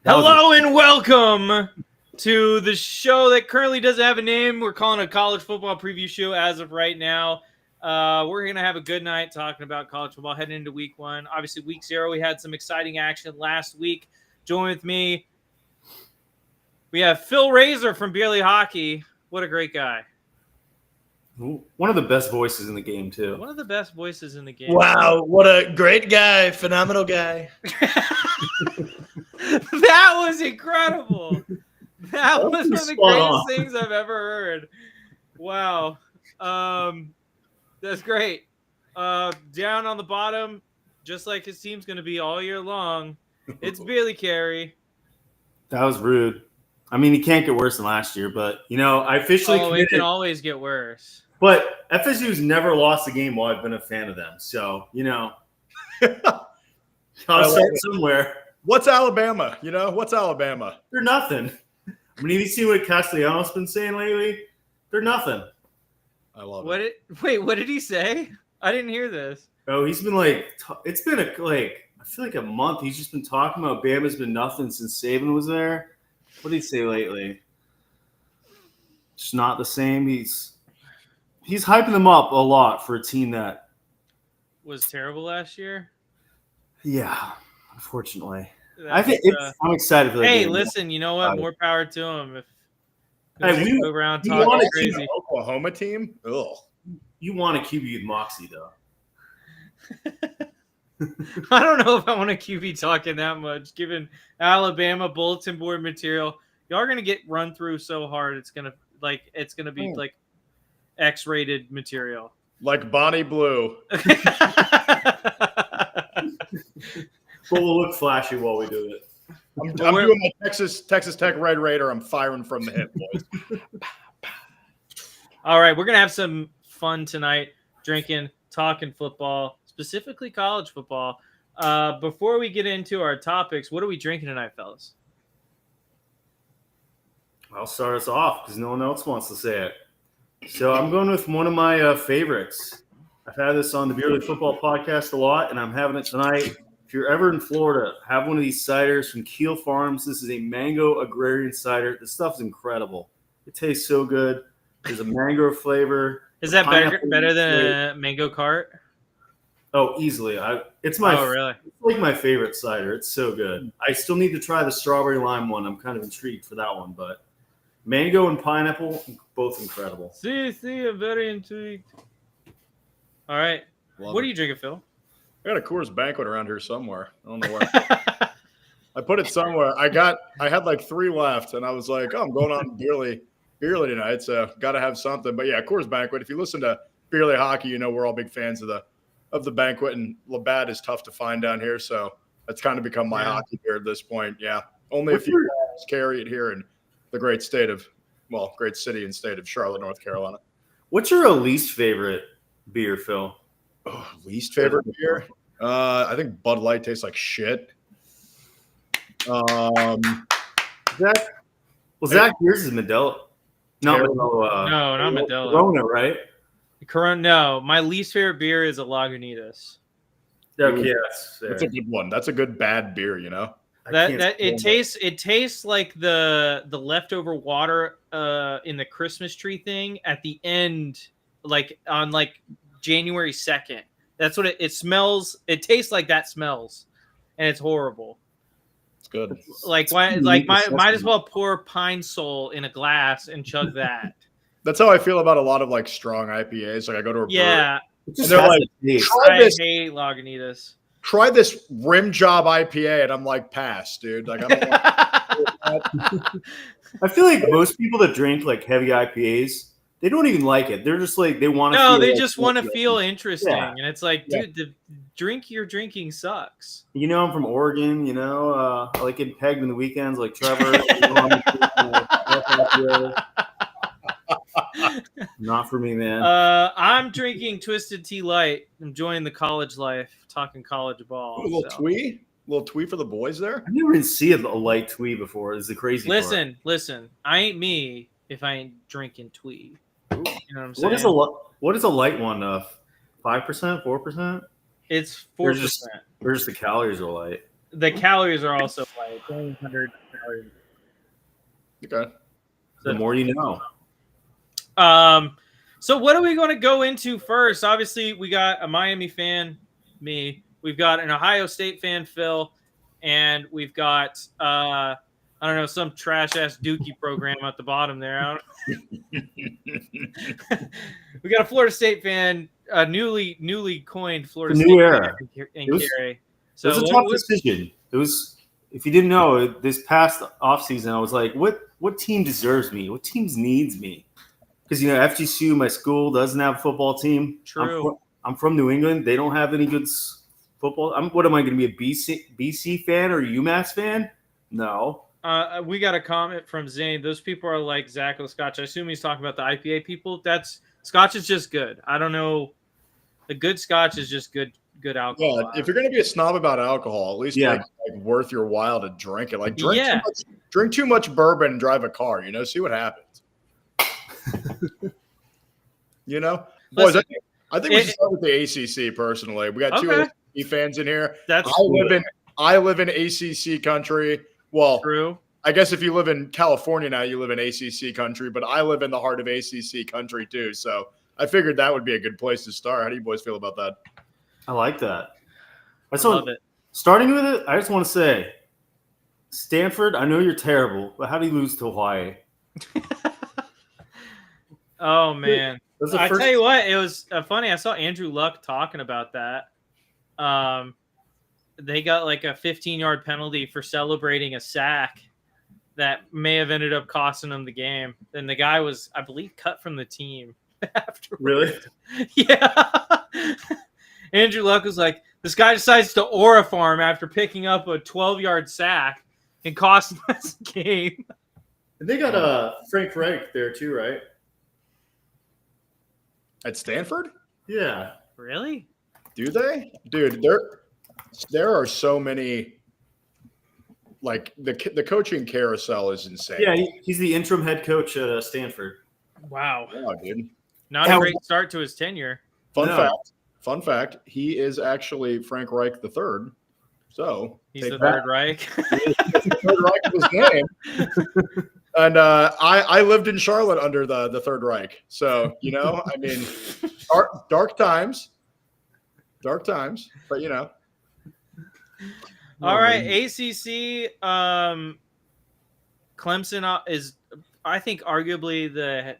Hello and welcome to the show that currently doesn't have a name. We're calling it a college football preview show as of right now. We're going to have a good night talking about college football heading into week one. Obviously, week 0, we had some exciting action last week. Join with me. We have Phil Razor from Beerly Hockey. What a great guy. One of the best voices in the game, too. One of the best voices in the game. Wow, what a great guy. Phenomenal guy. That was incredible. That was one of the greatest things I've ever heard. Wow. That's great. Down on the bottom, just like his team's going to be all year long, it's Billy Kerry. That was rude. I mean, he can't get worse than last year, but, you know, I officially committed. It can always get worse. But FSU's never lost a game while I've been a fan of them. So, you know, gotta start somewhere. What's Alabama? You know, what's Alabama? They're nothing. I mean, have you seen what Castellanos been saying lately? They're nothing. I love it. Wait, what did he say? I didn't hear this. Oh, he's been it's been I feel like a month. He's just been talking about Bama's been nothing since Saban was there. What did he say lately? It's not the same. He's hyping them up a lot for a team that was terrible last year. Yeah, unfortunately. I'm excited for that. Hey, game. listen, you know what? More power to him. If we go around talking crazy. Oklahoma team? Ugh. You want a QB with moxie, though. I don't know if I want a QB talking that much, given Alabama bulletin board material. Y'all are gonna get run through so hard. It's gonna be like X-rated material, like Bonnie Blue. But we'll look flashy while we do it. I'm doing my Texas Tech Red Raider. I'm firing from the hip, boys. All right, we're gonna have some fun tonight, drinking, talking football, specifically college football. Before we get into our topics, what are we drinking tonight, fellas? I'll start us off because no one else wants to say it. So I'm going with one of my favorites. I've had this on the Beerly Football Podcast a lot, and I'm having it tonight. If you're ever in Florida, have one of these ciders from Keel Farms. This is a mango agrarian cider. This stuff is incredible. It tastes so good. There's a mango flavor. Is that better than a mango cart? Oh, easily. It's like my favorite cider. It's so good. I still need to try the strawberry lime one. I'm kind of intrigued for that one, but mango and pineapple, both incredible. See, I'm very intrigued. All right. What are you drinking, Phil? I got a Coors Banquet around here somewhere. I don't know where. I put it somewhere. I had like 3 left, and I was like, I'm going on Beerly tonight, so got to have something. But yeah, Coors Banquet. If you listen to Beerly Hockey, you know we're all big fans of the Banquet, and Labatt is tough to find down here, so that's kind of become my hockey beer at this point. Yeah, only a few guys carry it here in the great city and state of Charlotte, North Carolina. What's your least favorite beer, Phil? Oh, least favorite beer? I think Bud Light tastes like shit. Zach, yours is Modelo. No, not Modelo. Corona, right? Corona. No, my least favorite beer is a Lagunitas. Okay, that's a good one. That's a good bad beer, you know. It tastes like the leftover water in the Christmas tree thing at the end, like on like January 2nd. That's what it smells. It tastes like that smells, and it's horrible. It's good. Might as well pour Pine Sol in a glass and chug that. That's how I feel about a lot of like strong IPAs. Like I go to a brewery, and they're like, I hate Lagunitas. Try this rim job IPA, and I'm like, pass, dude. Like I feel like most people that drink like heavy IPAs, they don't even like it. They're just like they want to. No, they just want to feel interesting, and it's like, dude, the drink you're drinking sucks. You know, I'm from Oregon. You know, I like getting pegged in the weekends, like Trevor. Not for me, man. I'm drinking Twisted Tea Light. I'm enjoying the college life, talking college ball. A little twee for the boys there. I've never even seen a light twee before. It's the crazy part. Listen. I ain't me if I ain't drinking twee. You know what I'm saying? What is a light one? 5%, 4%? It's 4%. Or just the calories are light. The calories are also light. 100 calories. Okay. So, the more you know. So what are we going to go into first? Obviously, we got a Miami fan, me. We've got an Ohio State fan, Phil, and we've got I don't know, some trash ass Dookie program at the bottom there. We got a Florida State fan, newly coined Florida State era. Fan in Kerry. So it was a tough decision. It was, if you didn't know, this past offseason, I was like, what team deserves me? What teams needs me? Because, you know, FGCU, my school, doesn't have a football team. True. I'm from New England. They don't have any good football. What am I going to be, a BC fan or a UMass fan? No. We got a comment from Zane. Those people are like Zach or Scotch. I assume he's talking about the IPA people. Scotch is just good. I don't know. The good Scotch is just good alcohol. Yeah, if you're going to be a snob about alcohol, at least make it like worth your while to drink it. Like drink too much bourbon and drive a car, you know, see what happens. You know, boys, I think we should start with the ACC. Personally, we got two ACC fans in here. I live in ACC country. Well, true. I guess if you live in California now, you live in ACC country. But I live in the heart of ACC country too. So I figured that would be a good place to start. How do you boys feel about that? I like that. I love it. Starting with it, I just want to say, Stanford. I know you're terrible, but how do you lose to Hawaii? Oh, man. I tell you what, it was funny. I saw Andrew Luck talking about that. They got like a 15-yard penalty for celebrating a sack that may have ended up costing them the game. And the guy was, I believe, cut from the team afterwards. Really? Yeah. Andrew Luck was like, this guy decides to aura farm after picking up a 12-yard sack and costing us a game. And they got Frank Reich there too, right? At Stanford? Yeah. Really? Do they? Dude, there are so many, like, the coaching carousel is insane. Yeah, he's the interim head coach at Stanford. Wow. Yeah, dude. Not a great start to his tenure. Fun fact, Fun fact: he is actually Frank Reich III. So he's the Third Reich. Third Reich was name. And I lived in Charlotte under the Third Reich. So, I mean, dark times. Dark times. But, All right, ACC. Clemson is, I think, arguably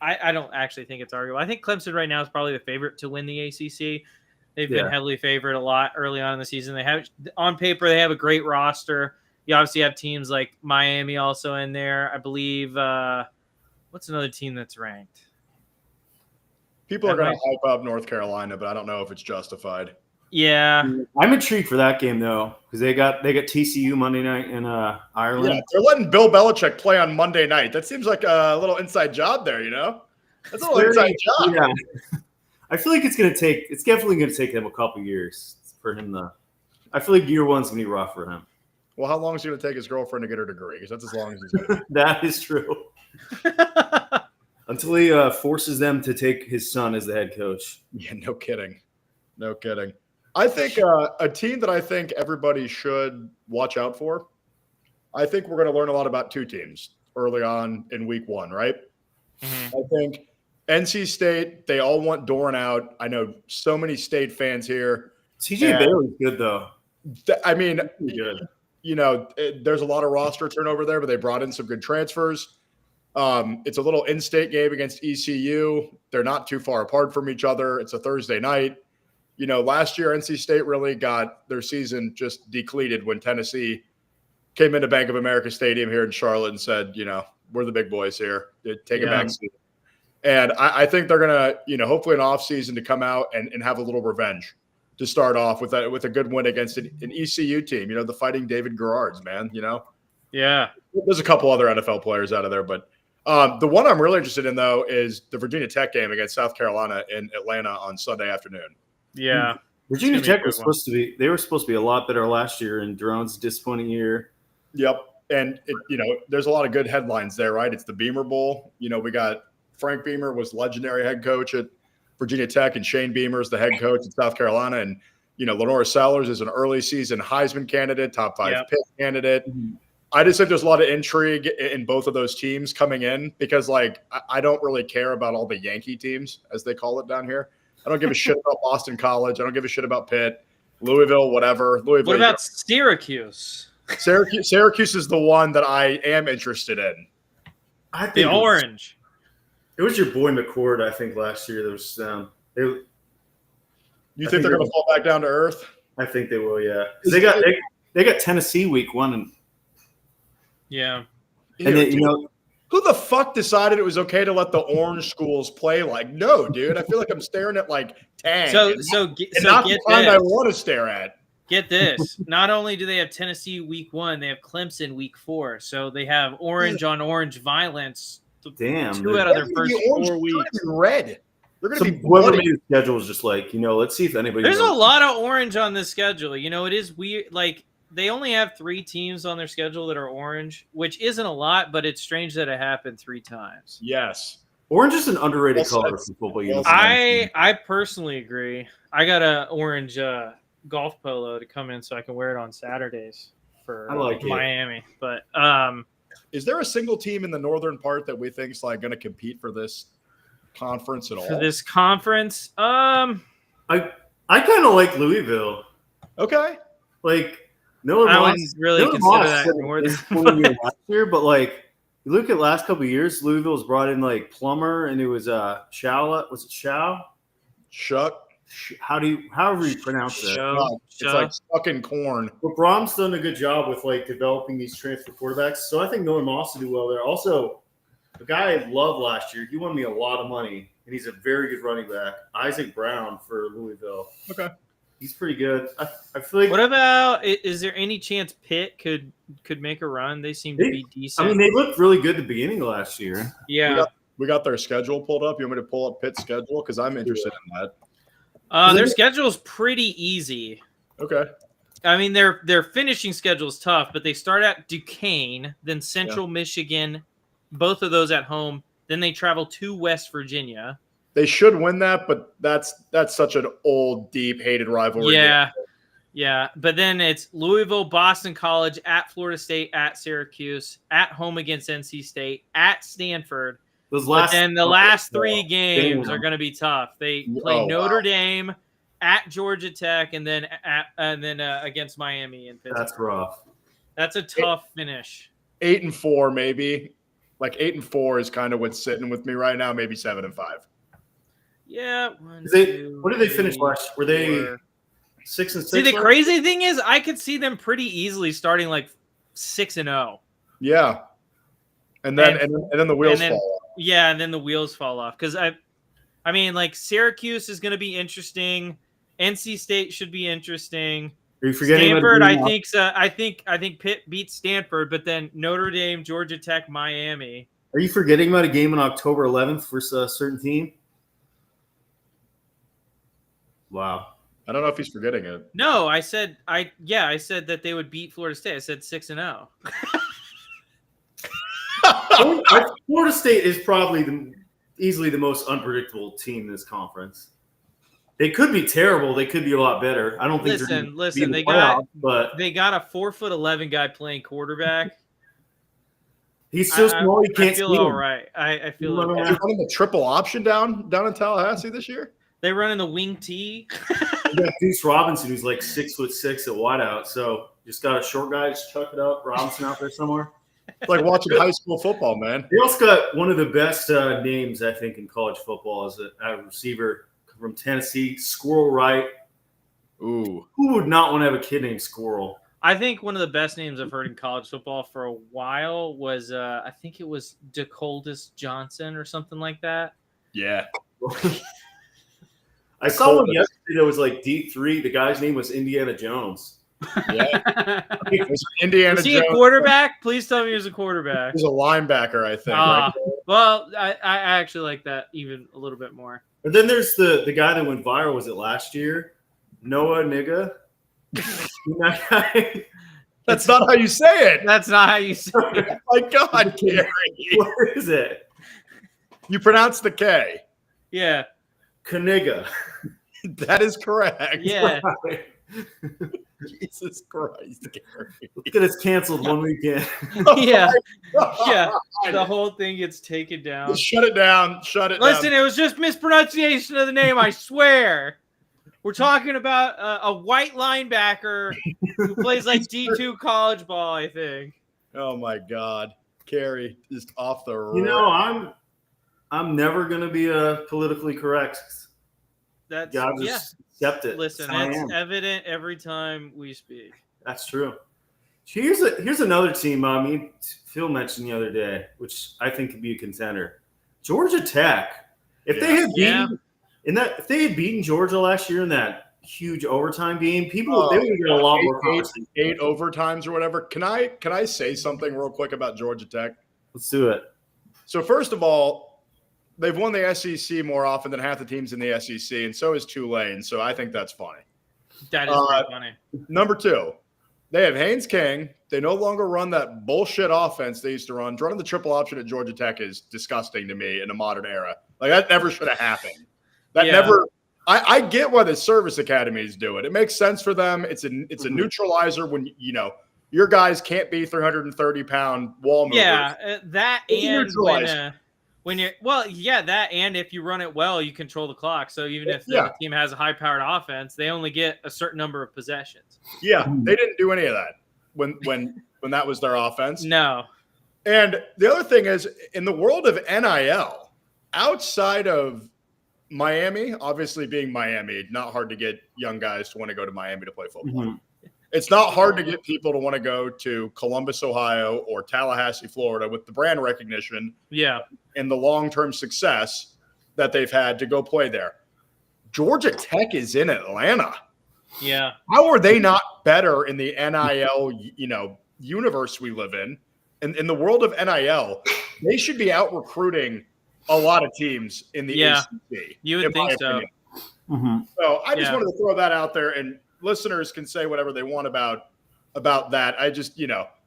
I don't actually think it's arguable. I think Clemson right now is probably the favorite to win the ACC. They've been heavily favored a lot early on in the season. They have, on paper, they have a great roster. You obviously have teams like Miami also in there. I believe, what's another team that's ranked? People are going to hype up North Carolina, but I don't know if it's justified. Yeah. I'm intrigued for that game, though, because they got TCU Monday night in Ireland. Yeah, they're letting Bill Belichick play on Monday night. That seems like a little inside job there, That's a little inside job. Yeah. I feel like it's definitely going to take him a couple years for him to. I feel like year one's going to be rough for him. Well, how long is it going to take his girlfriend to get her degree? Because that's as long as he's going to. That is true. Until he forces them to take his son as the head coach. Yeah, no kidding. No kidding. I think a team that I think everybody should watch out for, I think we're going to learn a lot about two teams early on in week one, right? Mm-hmm. I think NC State, they all want Doran out. I know so many State fans here. CJ Bailey's good, though. I mean, good. There's a lot of roster turnover there, but they brought in some good transfers. It's a little in-state game against ECU. They're not too far apart from each other. It's a Thursday night. Last year, NC State really got their season just depleted when Tennessee came into Bank of America Stadium here in Charlotte and said, we're the big boys here. Take a back seat. And I think they're going to, hopefully an offseason to come out and have a little revenge to start off with a good win against an ECU team, the Fighting David Garrards, man, Yeah. There's a couple other NFL players out of there, but the one I'm really interested in, though, is the Virginia Tech game against South Carolina in Atlanta on Sunday afternoon. Yeah. Virginia Tech was supposed to be a lot better last year, and Duran's disappointing year. Yep. And, there's a lot of good headlines there, right? It's the Beamer Bowl. We got Frank Beamer was legendary head coach at Virginia Tech, and Shane Beamer is the head coach at South Carolina. And, Lenora Sellers is an early season Heisman candidate, top 5 pick candidate. Mm-hmm. I just think there's a lot of intrigue in both of those teams coming in because, I don't really care about all the Yankee teams, as they call it down here. I don't give a shit about Boston College. I don't give a shit about Pitt, Louisville, whatever. What about Syracuse? Syracuse is the one that I am interested in. I think the orange. It was your boy McCord, I think, last year. There was You think they're going to fall back down to earth? I think they will, yeah. They got Tennessee week one, and and then who the fuck decided it was okay to let the orange schools play? No, dude. I feel like I'm staring at Tang. So get the kind I want to stare at. Get this. Not only do they have Tennessee week 1, they have Clemson week 4. So they have orange on orange violence. Damn. 2 out of their first 4 weeks. Red. They're going to be whoever made the schedule is just let's see if anybody. There's a lot of orange on this schedule. It is weird. They only have 3 teams on their schedule that are orange, which isn't a lot, but it's strange that it happened 3 times. Yes. Orange is an underrated color for football. I personally agree. I got an orange golf polo to come in so I can wear it on Saturdays for Miami. But is there a single team in the northern part that we think is going to compete for this conference at all? For this conference? I kind of like Louisville. Okay. Miller I wouldn't really consider that northern last year, but you look at last couple of years, Louisville's brought in Plummer, and it was Chow. Was it Chow? Shuck. However you pronounce it. It's like sucking corn. But Brom's done a good job with developing these transfer quarterbacks. So I think Miller Moss will do well there. Also, the guy I loved last year, he won me a lot of money, and he's a very good running back. Isaac Brown for Louisville. Okay. He's pretty good. I feel like. What about? Is there any chance Pitt could make a run? They seem to be decent. I mean, they looked really good at the beginning of last year. Yeah. We got their schedule pulled up. You want me to pull up Pitt's schedule? Because I'm interested in that. Their schedule's pretty easy. Okay. I mean, their finishing schedule is tough, but they start at Duquesne, then Central Michigan, both of those at home. Then they travel to West Virginia. They should win that, but that's such an old, deep, hated rivalry. Yeah. Yeah. But then it's Louisville, Boston College, at Florida State, at Syracuse, at home against NC State, at Stanford. But then the last 3 games are going to be tough. They play Notre Dame, at Georgia Tech, and then against Miami and Pittsburgh. That's rough. That's a tough finish. 8-4 maybe. Like 8-4 is kind of what's sitting with me right now. Maybe 7-5. Yeah. What did they finish last? Were they 6-6? See, the crazy thing is, I could see them pretty easily starting like 6-0. Yeah. And then the wheels fall off. Yeah, and then the wheels fall off. Because I mean, like Syracuse is going to be interesting. NC State should be interesting. Are you forgetting Stanford? I think Pitt beats Stanford, but then Notre Dame, Georgia Tech, Miami. Are you forgetting about a game on October 11th for a certain team? Wow. I don't know if he's forgetting it. No, I said that they would beat Florida State. I said 6-0. Florida State is probably easily the most unpredictable team in this conference. They could be terrible. They could be a lot better. I don't think. Listen. They got a 4'11" guy playing quarterback. He's so small. You can't. I feel all right. I feel. Are they running the triple option down in Tallahassee this year? They running the wing T. You got Deuce Robinson, who's like 6'6" at wideout. So just got a short guy, just chuck it up. Robinson out there somewhere. It's like watching high school football, man. They also got one of the best names, I think, in college football as a receiver from Tennessee, Squirrel Wright. Ooh. Who would not want to have a kid named Squirrel? I think one of the best names I've heard in college football for a while was, I think it was DeColdis Johnson or something like that. Yeah. I saw one yesterday that was like D3. The guy's name was Indiana Jones. Yeah. Indiana Was he Jones. a quarterback? Please tell me he was a quarterback. He's a linebacker, I think. Well, I actually like that even a little bit more. But then there's the guy that went viral. Was it last year? Noah Nigga. That guy. That's not how you say it. That's not how you say it. My God, Kerry. What is it? You pronounce the K. Yeah. Kaniga. That is correct. Yeah. Jesus Christ, Kerry. Look at us canceled one weekend. Yeah. Yeah. The whole thing gets taken down. Just shut it down. Listen, it was just mispronunciation of the name, I swear. We're talking about a white linebacker who plays like D2 college ball, I think. Oh my God, Kerry, just off the road. You know, I'm never gonna be politically correct. That's accept it. Listen, it's evident every time we speak. That's true. Here's another team. I mean, Phil mentioned the other day, which I think could be a contender. Georgia Tech. If they had beaten Georgia last year in that huge overtime game, they would get a lot more conversation. 8 overtimes or whatever. Can I say something real quick about Georgia Tech? Let's do it. So first of all, they've won the SEC more often than half the teams in the SEC, and so is Tulane. So I think that's funny. That is pretty funny. Number 2, they have Haynes King. They no longer run that bullshit offense they used to run. Running the triple option at Georgia Tech is disgusting to me in the modern era. Like, that never should have happened. I get why the service academies do it. It makes sense for them. It's a neutralizer when, your guys can't be 330-pound wall movers. Yeah, that and that and if you run it well, you control the clock. So even if the team has a high-powered offense, they only get a certain number of possessions. Yeah, they didn't do any of that when that was their offense. No. And the other thing is, in the world of NIL, outside of Miami, obviously being Miami, not hard to get young guys to want to go to Miami to play football. Mm-hmm. It's not hard to get people to want to go to Columbus, Ohio, or Tallahassee, Florida, with the brand recognition and the long-term success that they've had to go play there. Georgia Tech is in Atlanta. Yeah. How are they not better in the NIL, universe we live in? In the world of NIL, they should be out recruiting a lot of teams in the ACC. You would think so. Mm-hmm. So I just wanted to throw that out there, and listeners can say whatever they want about that. I just,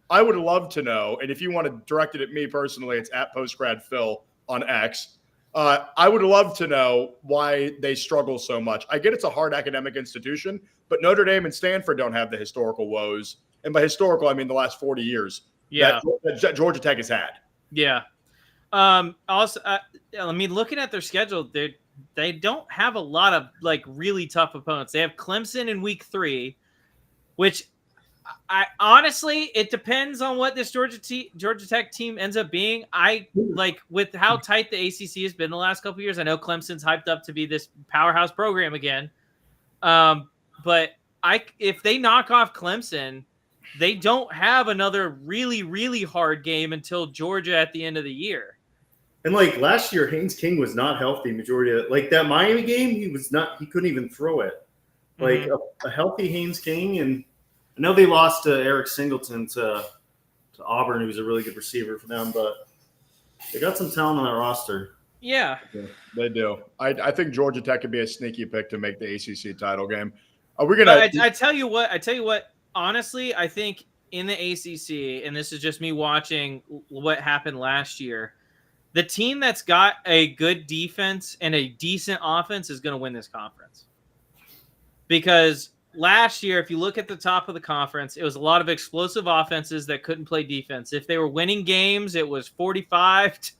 I would love to know. And if you want to direct it at me personally, it's at PostgradPhil on X. I would love to know why they struggle so much. I get it's a hard academic institution, but Notre Dame and Stanford don't have the historical woes. And by historical, I mean the last 40 years that Georgia Tech has had. Yeah. Also, I mean, looking at their schedule, they don't have a lot of like really tough opponents. They have Clemson in week 3, which I honestly, it depends on what this Georgia Tech team ends up being. I like with how tight the ACC has been the last couple of years. I know Clemson's hyped up to be this powerhouse program again. But if they knock off Clemson, they don't have another really, really hard game until Georgia at the end of the year. And like last year, Haynes King was not healthy. Majority of like that Miami game, he couldn't even throw it. Like a healthy Haynes King, and I know they lost to Eric Singleton to Auburn, who's a really good receiver for them, but they got some talent on that roster. Yeah, they do. I think Georgia Tech could be a sneaky pick to make the ACC title game. Are we gonna? I tell you what. Honestly, I think in the ACC, and this is just me watching what happened last year, the team that's got a good defense and a decent offense is going to win this conference. Because last year, if you look at the top of the conference, it was a lot of explosive offenses that couldn't play defense. If they were winning games, it was 45 to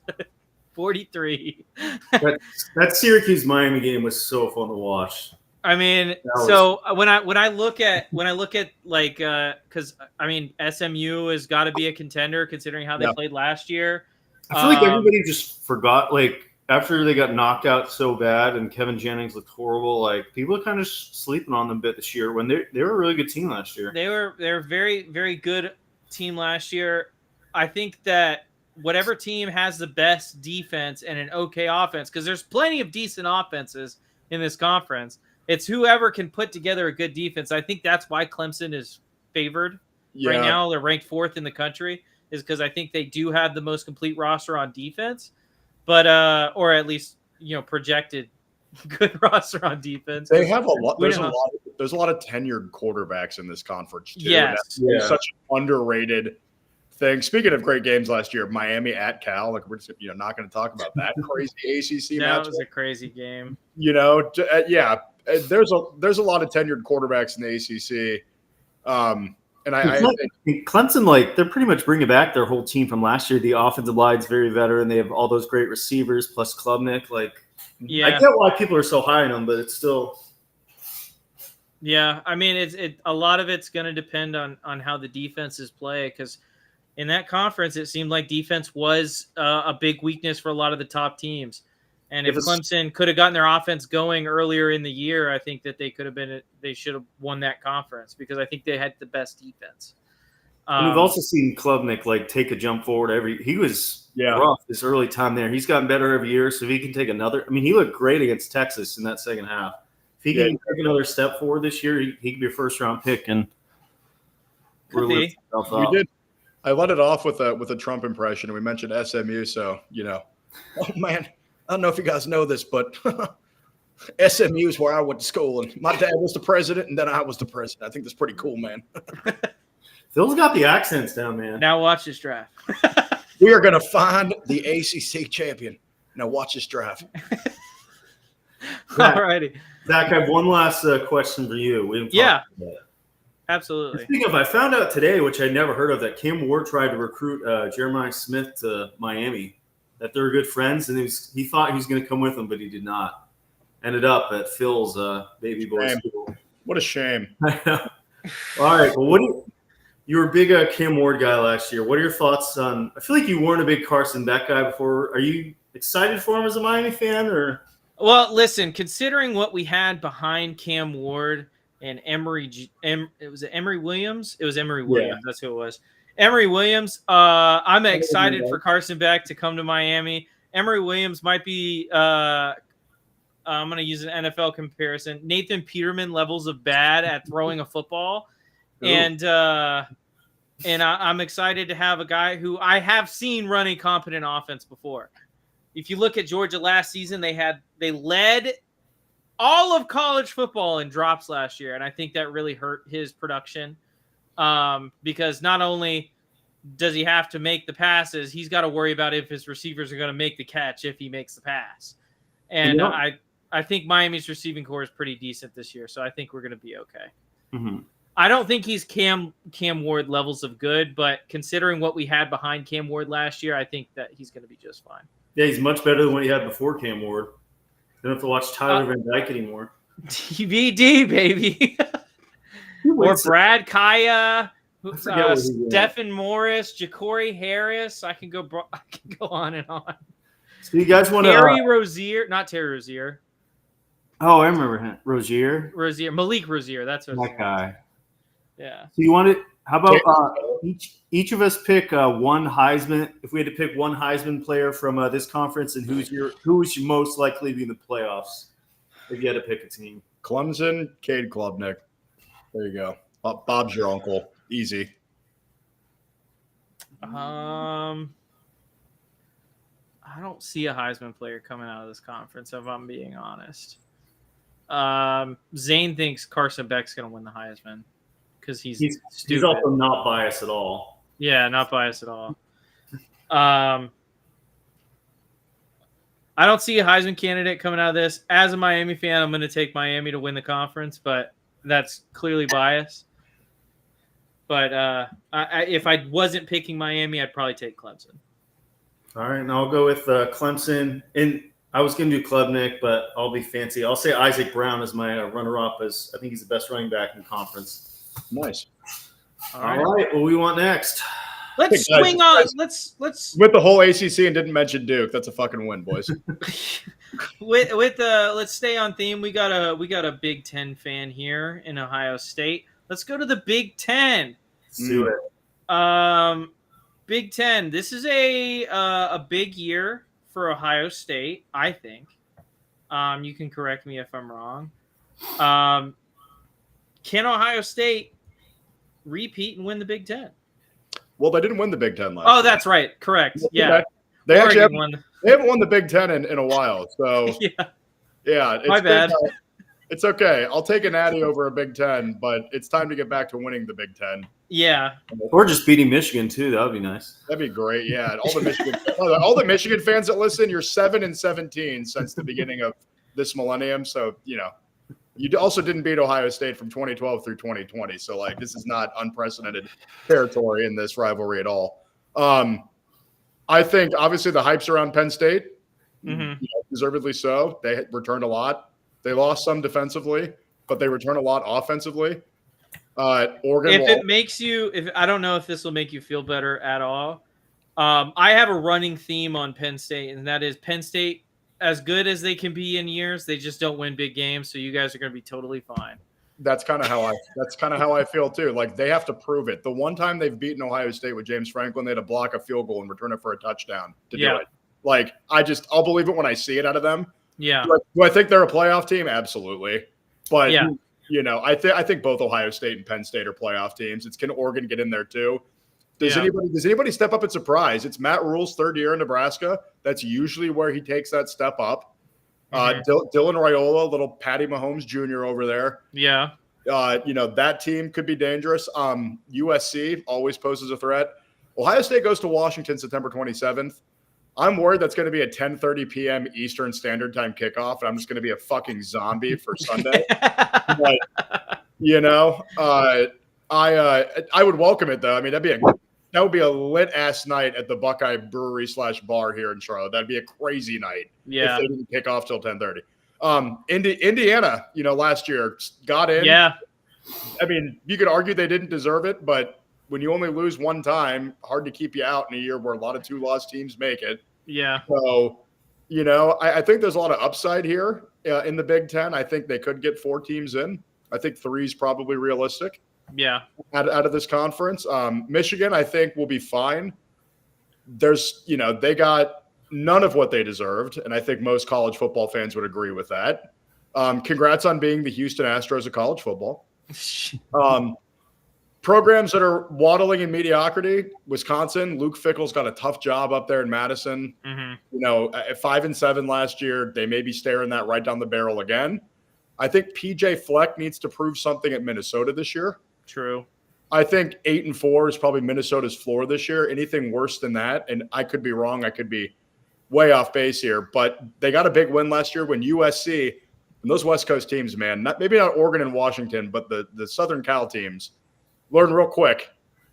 43. That Syracuse-Miami game was so fun to watch. I mean, so when I look at like because I mean SMU has got to be a contender considering how they played last year. I feel like everybody just forgot, like after they got knocked out so bad and Kevin Jennings looked horrible. Like people are kind of sleeping on them a bit this year when they were a really good team last year. They were very, very good team last year. I think that whatever team has the best defense and an okay offense, because there's plenty of decent offenses in this conference. It's whoever can put together a good defense. I think that's why Clemson is favored right now. They're ranked 4th in the country, is because I think they do have the most complete roster on defense, but or at least projected good roster on defense. They have a lot. There's a lot of tenured quarterbacks in this conference too. Yes, that's such an underrated thing. Speaking of great games last year, Miami at Cal. Like we're just not going to talk about that crazy ACC match. That was a crazy game. There's a lot of tenured quarterbacks in the ACC, and I think Clemson, like they're pretty much bringing back their whole team from last year. The offensive line's very veteran. They have all those great receivers plus Klubnik. Like, I get why people are so high on them, but it's still. Yeah, I mean, a lot of it's going to depend on how the defenses play, because in that conference, it seemed like defense was a big weakness for a lot of the top teams. And if Clemson could have gotten their offense going earlier in the year, I think that they should have won that conference, because I think they had the best defense. We've also seen Klubnik like take a jump forward he was rough this early time there. He's gotten better every year, so if he can take another. I mean, he looked great against Texas in that second half. If he can take another step forward this year, he could be a first-round pick and really lift himself up. You did. I let it off with a Trump impression. We mentioned SMU, so oh man. I don't know if you guys know this, but SMU is where I went to school, and my dad was the president, and then I was the president. I think that's pretty cool, man. Phil's got the accents down, man. Now watch this draft. We are going to find the ACC champion. Now watch this draft. All righty. Zach, I have one last question for you. Absolutely. Speaking of, I found out today, which I never heard of, that Cam Ward tried to recruit Jeremiah Smith to Miami. That they're good friends, and he thought he was going to come with him, but he did not. Ended up at Phil's baby boy school. What a shame. I know. All right. Well, you were a big Cam Ward guy last year. What are your thoughts on? I feel like you weren't a big Carson Beck guy before. Are you excited for him as a Miami fan, or? Well, listen. Considering what we had behind Cam Ward and Emory Williams. It was Emory Williams. Yeah. That's who it was. Emory Williams, I'm excited for Carson Beck to come to Miami. Emory Williams might be, I'm going to use an NFL comparison, Nathan Peterman levels of bad at throwing a football. Ooh. And I'm excited to have a guy who I have seen run a competent offense before. If you look at Georgia last season, they led all of college football in drops last year, and I think that really hurt his production. Because not only does he have to make the passes? He's got to worry about if his receivers are going to make the catch if he makes the pass. And I think Miami's receiving core is pretty decent this year, so I think we're going to be okay. Mm-hmm. I don't think he's Cam Ward levels of good, but considering what we had behind Cam Ward last year, I think that he's going to be just fine. Yeah, he's much better than what he had before Cam Ward. You don't have to watch Tyler Van Dyke anymore. TBD, baby. Or Brad Kaya, Stephen Morris, Ja'Cory Harris. I can go on and on. So you guys want to Terry Rozier, not Terry Rozier. Oh, I remember him. Malik Rozier. That's what that guy. Yeah. So you want it? How about each of us pick one Heisman? If we had to pick one Heisman player from this conference, and who's most likely to be in the playoffs? If you had to pick a team, Clemson, Cade Klubnik. There you go. Bob's your uncle. Easy. I don't see a Heisman player coming out of this conference, if I'm being honest. Zane thinks Carson Beck's going to win the Heisman because he's stupid. He's also not biased at all. Yeah, not biased at all. I don't see a Heisman candidate coming out of this. As a Miami fan, I'm going to take Miami to win the conference, but that's clearly biased. But if I wasn't picking Miami, I'd probably take Clemson. All right, and I'll go with Clemson. And I was going to do Klubnik, but I'll be fancy. I'll say Isaac Brown as my runner-up, as I think he's the best running back in the conference. Nice. All right. What do we want next? Let's swing on. Let's with the whole ACC and didn't mention Duke. That's a fucking win, boys. Let's stay on theme. We got a Big Ten fan here in Ohio State. Let's go to the Big Ten. Let's do it. Big Ten. This is a big year for Ohio State, I think. You can correct me if I'm wrong. Can Ohio State repeat and win the Big Ten? Well, they didn't win the Big Ten last year. Oh, that's right. Correct. Yeah. They actually haven't won the Big Ten in a while. So yeah. My bad. It's okay. I'll take a natty over a Big Ten, but it's time to get back to winning the Big Ten. Yeah. Or just beating Michigan too. That would be nice. That'd be great. Yeah. All the Michigan fans that listen, you're 7-17 since the beginning of this millennium. So, you also didn't beat Ohio State from 2012 through 2020. So, this is not unprecedented territory in this rivalry at all. I think, obviously, the hype's around Penn State. Deservedly so. They returned a lot. They lost some defensively, but they returned a lot offensively. Oregon. I don't know if this will make you feel better at all. I have a running theme on Penn State, and that is Penn State, as good as they can be in years, they just don't win big games. So you guys are going to be totally fine. That's kind of how I feel too. They have to prove it. The one time they've beaten Ohio State with James Franklin, they had to block a field goal and return it for a touchdown to do it. I'll believe it when I see it out of them. Yeah. Do I think they're a playoff team? Absolutely. But I think both Ohio State and Penn State are playoff teams. Can Oregon get in there too? Does anybody step up and surprise? It's Matt Rule's third year in Nebraska. That's usually where he takes that step up. Dylan Raiola, little Patty Mahomes Jr. over there. Yeah. That team could be dangerous. USC always poses a threat. Ohio State goes to Washington September 27th. I'm worried that's going to be a 10:30 p.m. Eastern Standard Time kickoff, and I'm just going to be a fucking zombie for Sunday. But, I would welcome it though. I mean, that would be a lit ass night at the Buckeye Brewery /bar here in Charlotte. That'd be a crazy night. Yeah. If they didn't kick off till 10:30. Indiana, last year got in. Yeah. I mean, you could argue they didn't deserve it, but when you only lose one time, hard to keep you out in a year where a lot of 2-loss teams make it. Yeah. So, I think there's a lot of upside here in the Big Ten. I think they could get 4 teams in. I think 3 is probably realistic. Yeah. Out of this conference. Michigan, I think, will be fine. They got none of what they deserved, and I think most college football fans would agree with that. Congrats on being the Houston Astros of college football. Programs that are waddling in mediocrity, Wisconsin, Luke Fickell's got a tough job up there in Madison. At 5-7 last year, they may be staring that right down the barrel again. I think PJ Fleck needs to prove something at Minnesota this year. True. I think 8-4 is probably Minnesota's floor this year. Anything worse than that, and I could be wrong. I could be way off base here, but they got a big win last year when USC and those West Coast teams, man, maybe not Oregon and Washington, but the Southern Cal teams learned real quick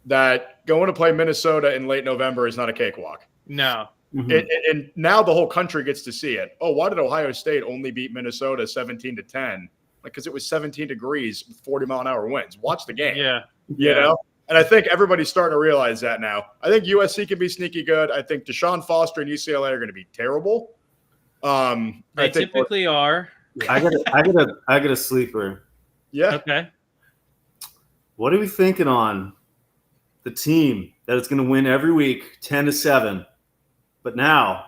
that going to play Minnesota in late November is not a cakewalk. No. Mhm. And now the whole country gets to see it. Oh, why did Ohio State only beat Minnesota 17-10? Because it was 17 degrees with 40-mile-an-hour winds. Watch the game. Yeah. You know? And I think everybody's starting to realize that now. I think USC can be sneaky good. I think Deshaun Foster and UCLA are going to be terrible. They typically are. I got a sleeper. Yeah. Okay. What are we thinking on the team that is going to win every week 10-7, but now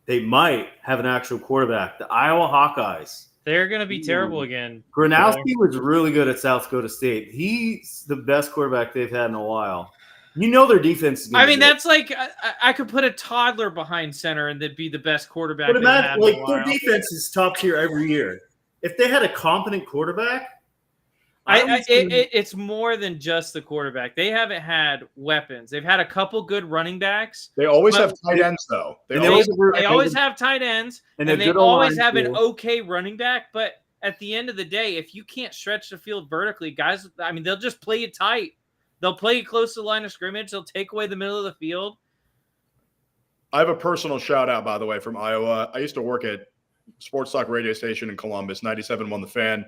they might have an actual quarterback? The Iowa Hawkeyes. They're going to be terrible again. Gronowski was really good at South Dakota State. He's the best quarterback they've had in a while. You know their defense is going I to mean, be good. that's like I could put a toddler behind center and they'd be the best quarterback. But they've had imagine, in a like, their while. defense is top tier every year. If they had a competent quarterback, Iowa's It's more than just the quarterback. They haven't had weapons. They've had a couple good running backs. They always But have tight ends, though. They and always They always have tight ends, and and a they good always O-line have an too. okay running back. But at the end of the day, if you can't stretch the field vertically, guys, I mean, they'll just play it tight. They'll play it close to the line of scrimmage. They'll take away the middle of the field. I have a personal shout out, by the way, from Iowa. I used to work at Sports Talk radio station in Columbus, 97.1 The Fan.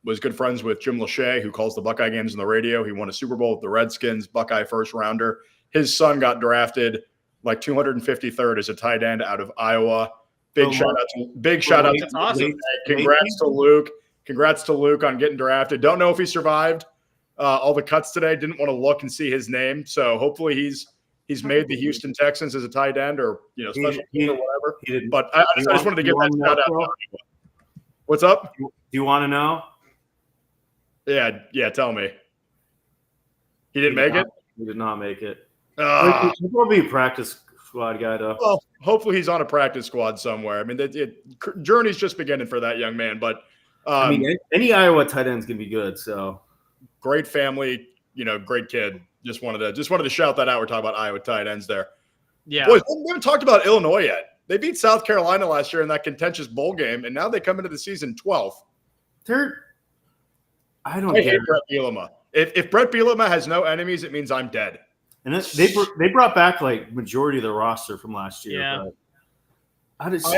Was good friends with Jim Lachey, who calls the Buckeye games on the radio. He won a Super Bowl with the Redskins, Buckeye first rounder. His son got drafted like 253rd as a tight end out of Iowa. Big shout out That's awesome. Congrats to Luke. Congrats to Luke on getting drafted. Don't know if he survived all the cuts today. Didn't want to look and see his name. So hopefully he's made the Houston Texans as a tight end or special team or whatever. But I just wanted to give that shout out. What's up? Do you want to know? Yeah. Tell me. He didn't make it. He did not make it. He'll probably a practice squad guy, though. Well, hopefully he's on a practice squad somewhere. I mean, journey's just beginning for that young man. But I mean, any Iowa tight end's gonna be good. So great family, great kid. Just wanted to shout that out. We're talking about Iowa tight ends there. Yeah, boys, we haven't talked about Illinois yet. They beat South Carolina last year in that contentious bowl game, and now they come into the season 12th. I don't I get hate Brett Bielema. If Brett Bielema has no enemies, it means I'm dead. And they brought back like majority of the roster from last year. Yeah. But it's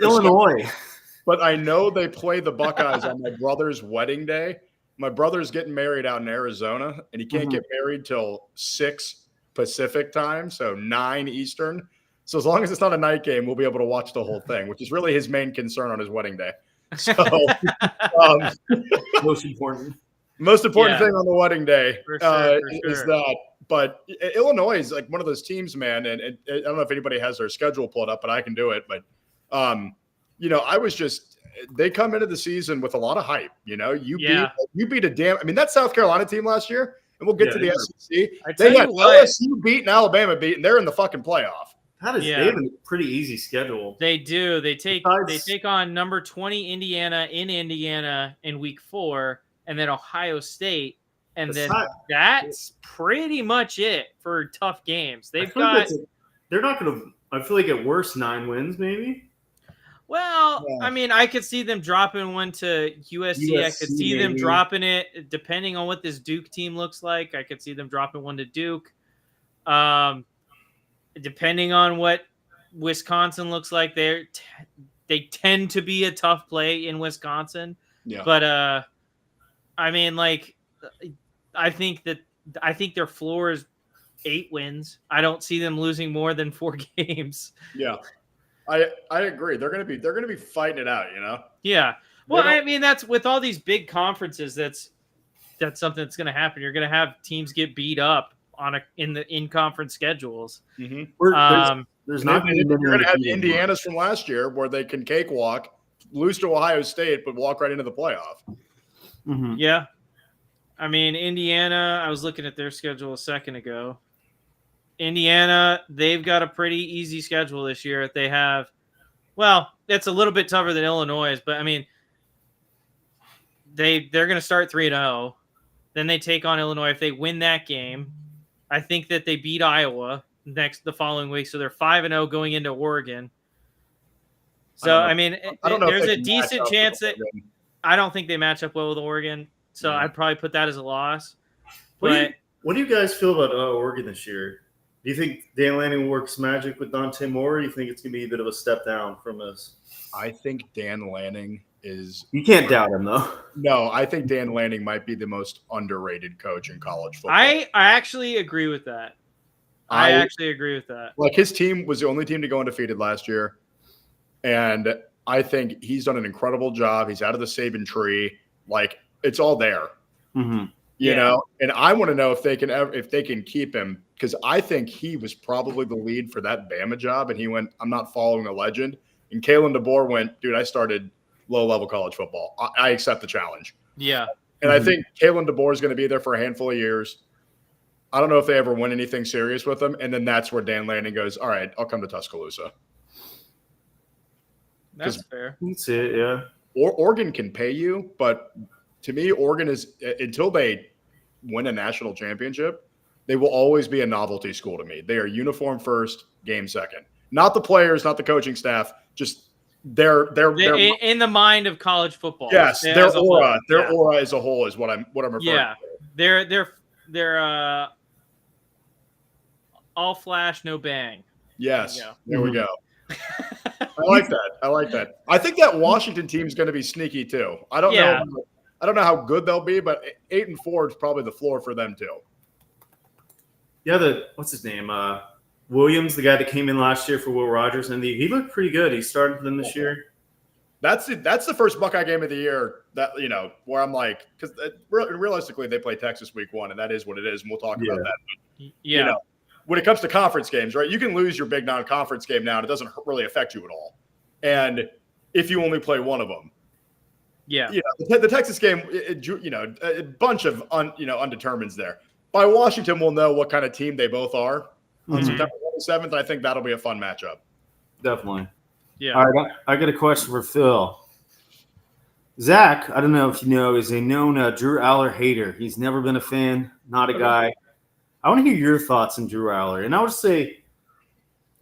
Illinois. But I know they play the Buckeyes on my brother's wedding day. My brother's getting married out in Arizona, and he can't get married till 6 Pacific time, so 9 Eastern. So as long as it's not a night game, we'll be able to watch the whole thing, which is really his main concern on his wedding day. So Most important thing on the wedding day For sure. is that. But Illinois is like one of those teams, man. And I don't know if anybody has their schedule pulled up, but I can do it. But, they come into the season with a lot of hype. You beat that South Carolina team last year, and we'll get to the SEC. They had LSU beat and Alabama beat, and they're in the fucking playoff. They have a pretty easy schedule. They do. They take on number 20 Indiana in Indiana in week 4, and then Ohio State, and that's pretty much it for tough games. They're not going to. I feel like at worst 9 wins, maybe. Well, yeah. I mean, I could see them dropping one to USC. I could see them dropping it, depending on what this Duke team looks like. I could see them dropping one to Duke. Depending on what Wisconsin looks like, they tend to be a tough play in Wisconsin. Yeah. But I mean, like, I think their floor is 8 wins. I don't see them losing more than 4 games. Yeah. I agree. They're gonna be fighting it out, Yeah. Well, I mean, that's with all these big conferences. That's something that's gonna happen. You're gonna have teams get beat up in conference schedules. Mm-hmm. There's not going to have Indiana's from last year where they can cakewalk, lose to Ohio State, but walk right into the playoff. Mm-hmm. Yeah. I mean, Indiana, I was looking at their schedule a second ago. Indiana, they've got a pretty easy schedule this year. They have, well, it's a little bit tougher than Illinois, but I mean, they're going to start 3-0. Then they take on Illinois. If they win that game, I think that they beat Iowa the following week. So they're 5-0 going into Oregon. So, I mean, there's a decent chance that I don't think they match up well with Oregon. So I'd probably put that as a loss. What do you guys feel about Oregon this year? Do you think Dan Lanning works magic with Dante Moore? Or do you think it's going to be a bit of a step down from this? I think Dan Lanning is. You can't doubt him, though. No, I think Dan Lanning might be the most underrated coach in college football. I actually agree with that. I actually agree with that. Like, his team was the only team to go undefeated last year. And I think he's done an incredible job. He's out of the Saban tree. Like, it's all there. Mm-hmm. You know, and I want to know if they can keep him, because I think he was probably the lead for that Bama job, and he went, I'm not following the legend. And Kalen DeBoer went, dude, I started low-level college football. I accept the challenge. Yeah. And I think Kalen DeBoer is going to be there for a handful of years. I don't know if they ever win anything serious with him, and then that's where Dan Lanning goes, all right, I'll come to Tuscaloosa. That's fair. That's it, yeah. Oregon can pay you, but to me, Oregon is, until they win a national championship, they will always be a novelty school to me. They are uniform first, game second. Not the players, not the coaching staff, just they're in the mind of college football. Yes, their aura, aura as a whole is what I'm referring to. They're all flash, no bang. Yes, there we go. I like that. I think that Washington team is going to be sneaky too. I don't know how good they'll be, but 8-4 is probably the floor for them too. Yeah, what's his name? Williams, the guy that came in last year for Will Rogers, and he looked pretty good. He started for them this year. That's the first Buckeye game of the year that, where I'm like, because realistically they play Texas week 1, and that is what it is, and we'll talk about that. But, when it comes to conference games, right, you can lose your big non-conference game now, and it doesn't really affect you at all. And if you only play one of them, the Texas game, a bunch of undetermines there. By Washington, we'll know what kind of team they both are on September 27th. I think that'll be a fun matchup. Definitely. Yeah. All right, I got a question for Phil. Zach, I don't know if you know, is a known Drew Aller hater. He's never been a fan, not a guy. I want to hear your thoughts on Drew Aller. And I would say,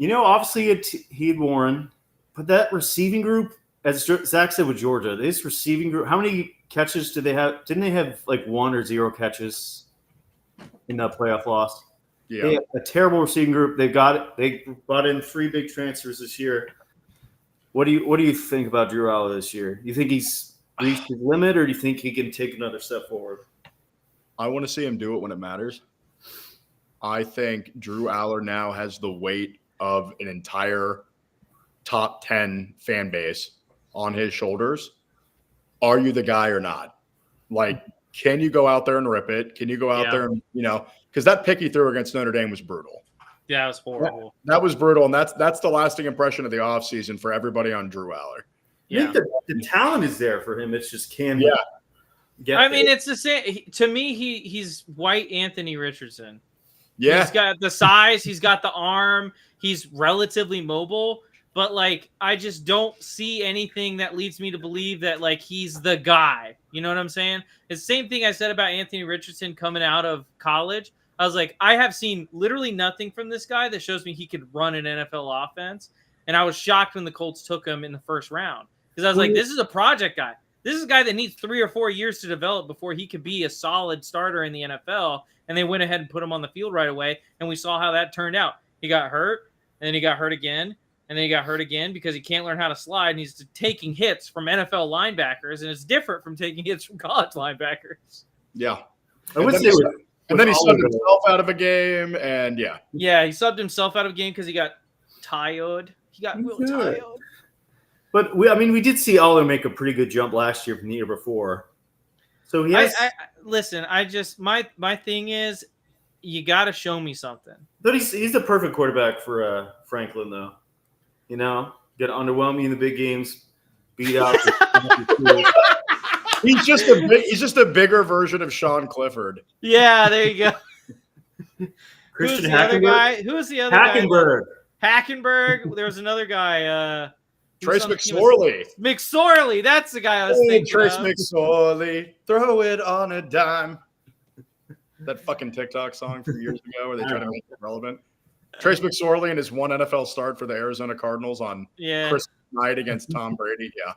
obviously he had Warren, but that receiving group, as Zach said with Georgia, this receiving group, how many catches did they have? Didn't they have like 1 or 0 catches in that playoff loss? Yeah. They have a terrible receiving group. They brought in 3 big transfers this year. What do you think about Drew Aller this year? Do you think he's reached his limit, or do you think he can take another step forward? I want to see him do it when it matters. I think Drew Aller now has the weight of an entire top 10 fan base on his shoulders. Are you the guy or not? Like, can you go out there and rip it? Can you go out there and, because that pick he threw against Notre Dame was brutal. Yeah, it was horrible. That was brutal, and that's the lasting impression of the offseason for everybody on Drew Aller. Yeah. I think the talent is there for him. It's just it's the same. To me, he's white Anthony Richardson. Yeah. He's got the size. He's got the arm. He's relatively mobile. But, I just don't see anything that leads me to believe that, he's the guy. You know what I'm saying? It's the same thing I said about Anthony Richardson coming out of college. I was like, I have seen literally nothing from this guy that shows me he could run an NFL offense. And I was shocked when the Colts took him in the first round. Because I was like, this is a project guy. This is a guy that needs 3 or 4 years to develop before he could be a solid starter in the NFL. And they went ahead and put him on the field right away. And we saw how that turned out. He got hurt, and then he got hurt again. And then he got hurt again because he can't learn how to slide. And he's taking hits from NFL linebackers, and it's different from taking hits from college linebackers. Yeah. I would say and then he subbed himself out of a game, and he subbed himself out of a game because he got tired. He got real tired. But we did see Aller make a pretty good jump last year from the year before. So he has. Listen. My thing is, you got to show me something. But he's the perfect quarterback for Franklin, though. Got to underwhelm you in the big games, beat out. He's just a bigger version of Sean Clifford. Yeah, there you go. Christian Hackenberg. Who was the other guy? Hackenberg. There was another guy. Trace McSorley. McSorley. That's the guy I was thinking Trace of. McSorley. Throw it on a dime. that fucking TikTok song from years ago where they try to make it relevant. Trace McSorley in his one NFL start for the Arizona Cardinals on Christmas night against Tom Brady. Yeah.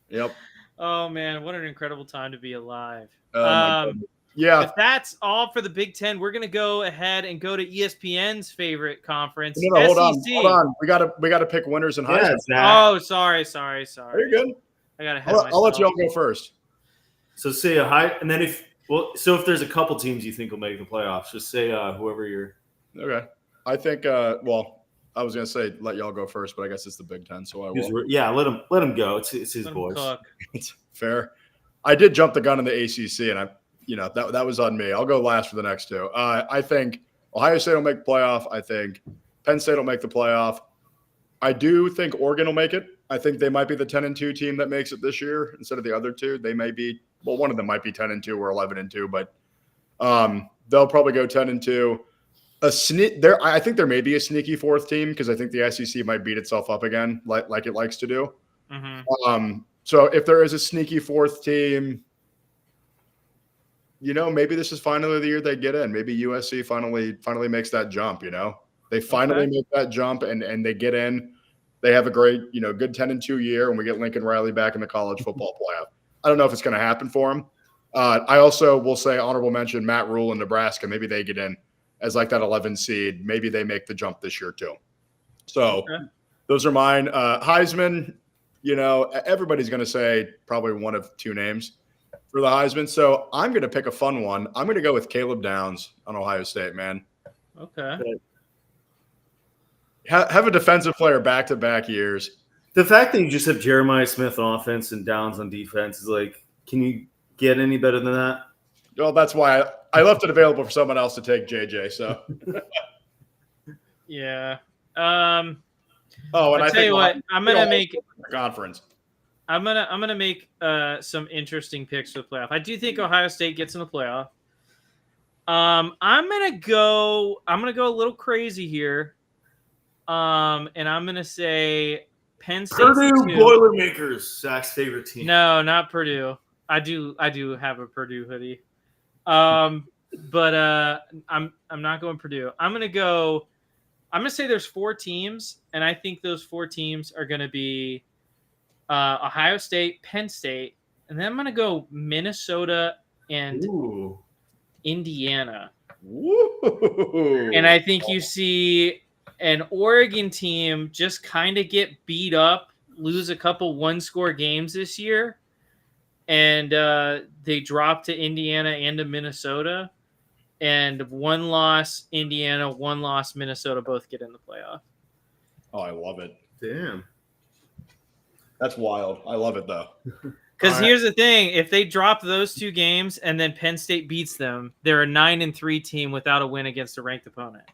Yep. Oh man, what an incredible time to be alive. Oh my goodness. Yeah. If that's all for the Big Ten, we're gonna go ahead and go to ESPN's favorite conference. No, hold on. We gotta pick winners and Heisman. Oh, sorry. You're good. I gotta. I'll let y'all go first. So say a high, and then if there's a couple teams you think will make the playoffs, just say whoever you're. Okay. I think. I was gonna say let y'all go first, but I guess it's the Big Ten, so I will. Yeah, let him go. It's his boys. It's fair. I did jump the gun in the ACC, and that was on me. I'll go last for the next two. I think Ohio State will make the playoff. I think Penn State will make the playoff. I do think Oregon will make it. I think they might be the 10-2 team that makes it this year instead of the other two. They may be. Well, one of them might be 10-2 or 11-2, but they'll probably go 10-2. I think there may be a sneaky fourth team because I think the SEC might beat itself up again, like it likes to do. Mm-hmm. So if there is a sneaky fourth team, maybe this is finally the year they get in. Maybe USC finally makes that jump. They finally make that jump and they get in. They have a great, good 10-2 year, and we get Lincoln Riley back in the college football playoff. I don't know if it's going to happen for him. I also will say honorable mention Matt Rule in Nebraska. Maybe they get in as like that 11 seed. Maybe they make the jump this year too. So those are mine. Heisman, everybody's going to say probably one of two names for the Heisman. So I'm going to pick a fun one. I'm going to go with Caleb Downs on Ohio State, man. Okay. Have a defensive player back-to-back years. The fact that you just have Jeremiah Smith on offense and Downs on defense is like, can you get any better than that? Well, that's why I left it available for someone else to take JJ. So, yeah. And I tell you what, I'm gonna make a conference. I'm gonna make some interesting picks for the playoff. I do think Ohio State gets in the playoff. I'm gonna go a little crazy here. And I'm gonna say Penn State. Purdue Boilermakers, Zach's favorite team. No, not Purdue. I do have a Purdue hoodie. But I'm not going Purdue. I'm gonna say there's 4 teams, and I think those 4 teams are gonna be Ohio State, Penn State, and then I'm gonna go Minnesota and Indiana. Ooh. And I think you see an Oregon team just kind of get beat up, lose a couple 1-score games this year, and they drop to Indiana and to Minnesota, and 1 loss Indiana, 1 loss Minnesota, both get in the playoff. Oh, I love it. Damn. That's wild. I love it, though. Because here's the thing. If they drop those 2 games and then Penn State beats them, they're a 9-3 team without a win against a ranked opponent.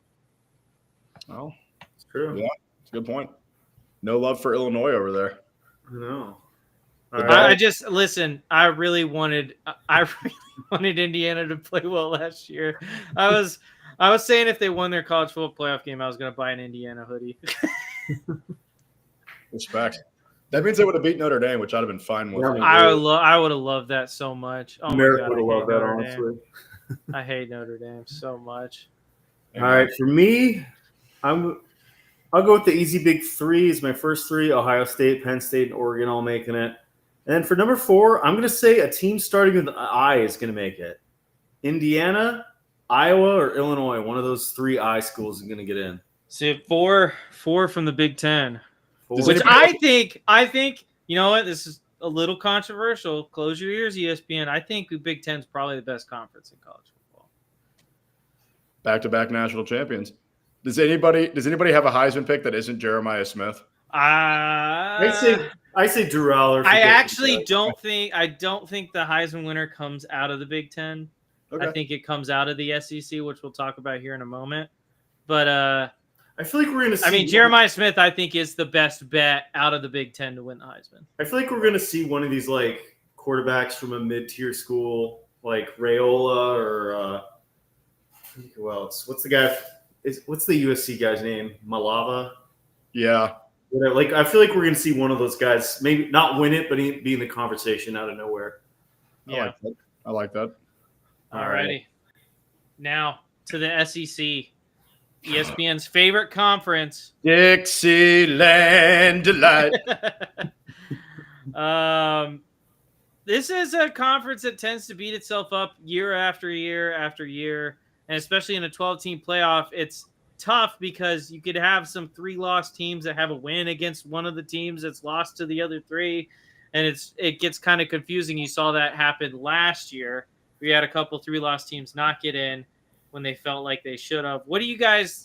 Well, it's true. Yeah, it's a good point. No love for Illinois over there. No. I just listen. I really wanted Indiana to play well last year. I was saying if they won their college football playoff game, I was going to buy an Indiana hoodie. Respect. That means they would have beat Notre Dame, which I'd have been fine with. I would have loved that so much. Oh America my God, would have loved that, honestly. I hate Notre Dame so much. All right, for me, I'll go with the easy big 3 is my first 3. Ohio State, Penn State, and Oregon all making it. And then for number 4, I'm going to say a team starting with an I is going to make it. Indiana, Iowa, or Illinois. One of those 3 I schools is going to get in. See, 4 from the Big Ten. 4. Which I think, you know what? This is a little controversial. Close your ears, ESPN. I think the Big Ten is probably the best conference in college football. Back-to-back national champions. Does anybody have a Heisman pick that isn't Jeremiah Smith? I say Drew Aller. I actually don't think the Heisman winner comes out of the Big Ten. Okay. I think it comes out of the SEC, which we'll talk about here in a moment. But I feel like we're going to see. I mean, Jeremiah Smith, I think, is the best bet out of the Big Ten to win the Heisman. I feel like we're going to see one of these like quarterbacks from a mid-tier school, like Raiola or who else? What's the guy? What's the USC guy's name? Malava. Yeah. Like I feel like we're going to see one of those guys, maybe not win it, but be in the conversation out of nowhere. Yeah, I like that. Alrighty. Now to the SEC, ESPN's favorite conference. Dixieland Delight. This is a conference that tends to beat itself up year after year after year, and especially in a 12-team playoff, it's tough because you could have some 3-loss teams that have a win against one of the teams that's lost to the other 3, and it gets kind of confusing. You saw that happen last year. We had a couple 3-loss teams not get in when they felt like they should have. How do you guys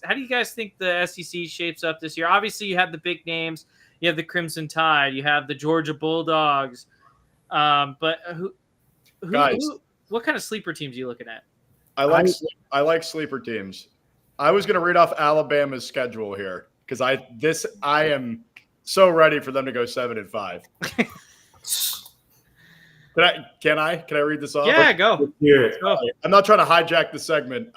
think the SEC shapes up this year? Obviously, you have the big names. You have the Crimson Tide. You have the Georgia Bulldogs. But what kind of sleeper teams are you looking at? I like sleeper teams. I was going to read off Alabama's schedule here because I am so ready for them to go 7-5. Can I read this off? Yeah, go. Go. I'm not trying to hijack the segment.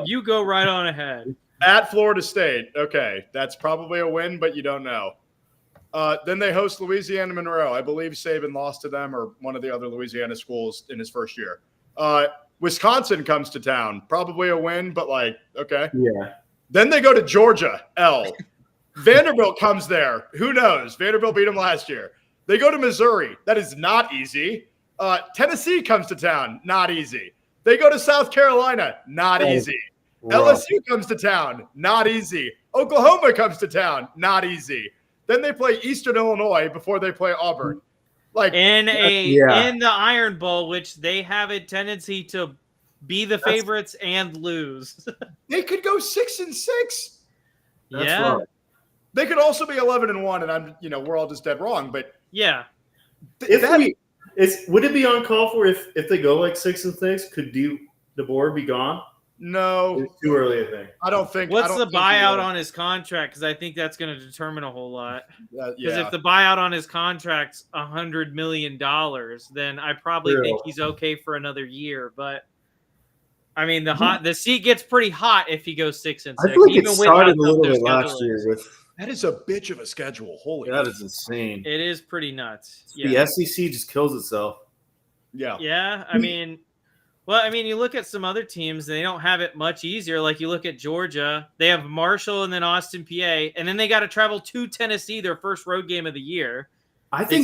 You go right on ahead. At Florida State. Okay, that's probably a win, but you don't know. Then they host Louisiana Monroe. I believe Saban lost to them or one of the other Louisiana schools in his first year. Wisconsin comes to town. Probably a win, but okay. Yeah. Then they go to Georgia, L. Vanderbilt comes there. Who knows? Vanderbilt beat them last year. They go to Missouri. That is not easy. Tennessee comes to town. Not easy. They go to South Carolina. Not easy. Rough. LSU comes to town. Not easy. Oklahoma comes to town. Not easy. Then they play Eastern Illinois before they play Auburn. In the Iron Bowl, which they have a tendency to be the favorites and lose. They could go 6-6. Yeah. Right. They could also be 11-1, and we're all just dead wrong. But yeah, would it be on call for if they go 6-6? Could DeBoer be gone? No, It's too early, I think. I don't think. What's the buyout on his contract? Because I think that's going to determine a whole lot. Because if the buyout on his contract's $100 million, then I probably think he's okay for another year. But I mean, the seat gets pretty hot if he goes 6-6. I feel like it started a little bit last year with. That is a bitch of a schedule. Holy, that is insane. It is pretty nuts. Yeah. The SEC just kills itself. Yeah. Yeah. I mean, you look at some other teams, they don't have it much easier. Like you look at Georgia, they have Marshall and then Austin, PA, and then they got to travel to Tennessee, their first road game of the year. I feel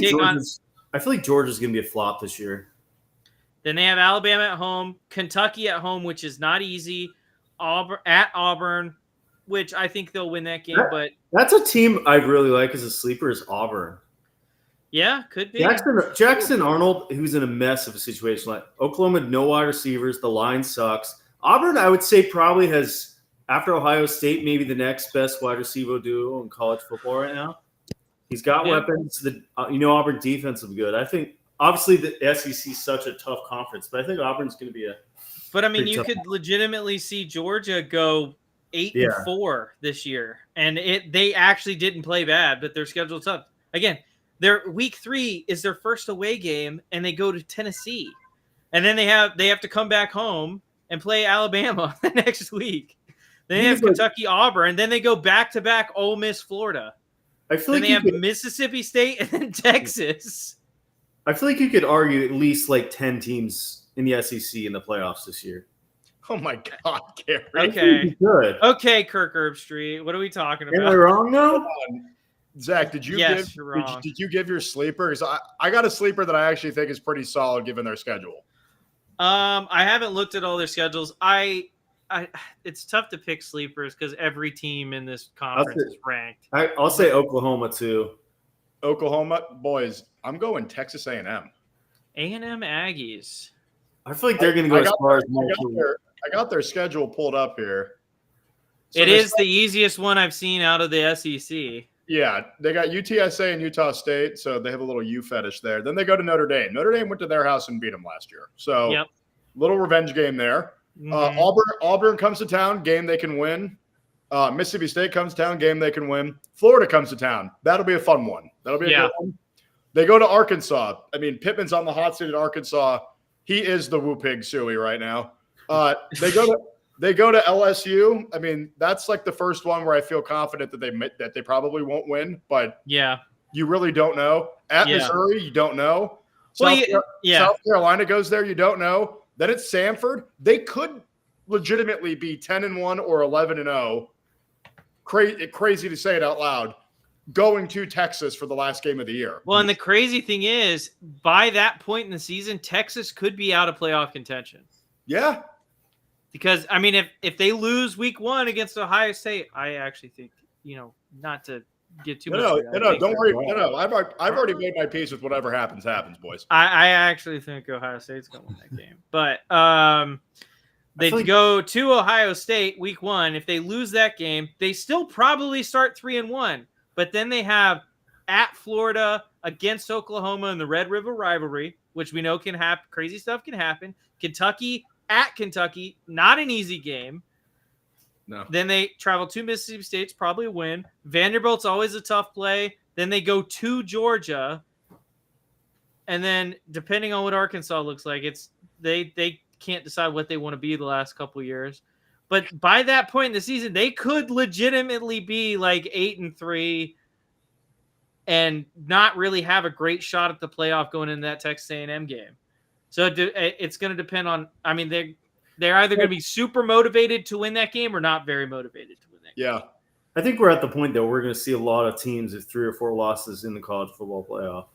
like Georgia's going to be a flop this year. Then they have Alabama at home, Kentucky at home, which is not easy. Auburn, which I think they'll win that game. But that's a team I really like as a sleeper is Auburn. Yeah, could be. Jackson Arnold, who's in a mess of a situation. Like Oklahoma, no wide receivers. The line sucks. Auburn, I would say, probably has, after Ohio State, maybe the next best wide receiver duo in college football right now. He's got weapons. Auburn defense will be good. I think, obviously, the SEC is such a tough conference, but I think Auburn's going to be a. But I mean, you could legitimately see Georgia go 8-4 this year, and they actually didn't play bad, but their schedule's tough. Again, their week 3 is their first away game, and they go to Tennessee, and then they have to come back home and play Alabama the next week. Then they have Kentucky, Auburn, then they go back to back Ole Miss, Florida. I feel then like they have Mississippi State and then Texas. I feel like you could argue at least 10 teams in the SEC in the playoffs this year. Oh my God, Kerry. Okay. Good. Okay, Kirk Herbstreit. What are we talking about? Am I wrong though? Zach, did you give your sleeper? Because I got a sleeper that I actually think is pretty solid given their schedule. I haven't looked at all their schedules. It's tough to pick sleepers because every team in this conference is ranked. I'll say Oklahoma too. Oklahoma, boys, I'm going Texas A&M. A&M Aggies. I feel like they're going to go as far as I got their schedule pulled up here. So it is the easiest one I've seen out of the SEC. Yeah, they got UTSA and Utah State, so they have a little U fetish there. Then they go to Notre Dame. Notre Dame went to their house and beat them last year. So little revenge game there. Mm-hmm. Auburn comes to town, game they can win. Mississippi State comes to town, game they can win. Florida comes to town. That'll be a fun one. That'll be a good one. They go to Arkansas. I mean, Pittman's on the hot seat at Arkansas. He is the Woo Pig Suey right now. They go to LSU. I mean, that's like the first one where I feel confident that they probably won't win, but you really don't know. At Missouri, you don't know. South Carolina goes there, you don't know. Then it's Samford. They could legitimately be 10-1 or 11-0. Crazy to say it out loud. Going to Texas for the last game of the year. Well, and the crazy thing is, by that point in the season, Texas could be out of playoff contention. Yeah. Because, I mean, if they lose week 1 against Ohio State, I actually think, not to get too much. No, don't worry. No. I've already made my peace with whatever happens, boys. I actually think Ohio State's going to win that game. But they go to Ohio State week 1. If they lose that game, they still probably start 3-1. But then they have at Florida, against Oklahoma in the Red River rivalry, which we know can happen. Crazy stuff can happen. Kentucky at Kentucky, not an easy game. No. Then they travel to Mississippi State's probably a win. Vanderbilt's always a tough play. Then they go to Georgia. And then depending on what Arkansas looks like, they can't decide what they want to be the last couple of years. But by that point in the season, they could legitimately be like 8-3 and not really have a great shot at the playoff going into that Texas A&M game. So it's going to depend on. I mean, they're either going to be super motivated to win that game or not very motivated to win that game. Yeah, I think we're at the point that we're going to see a lot of teams with 3 or 4 losses in the college football playoff.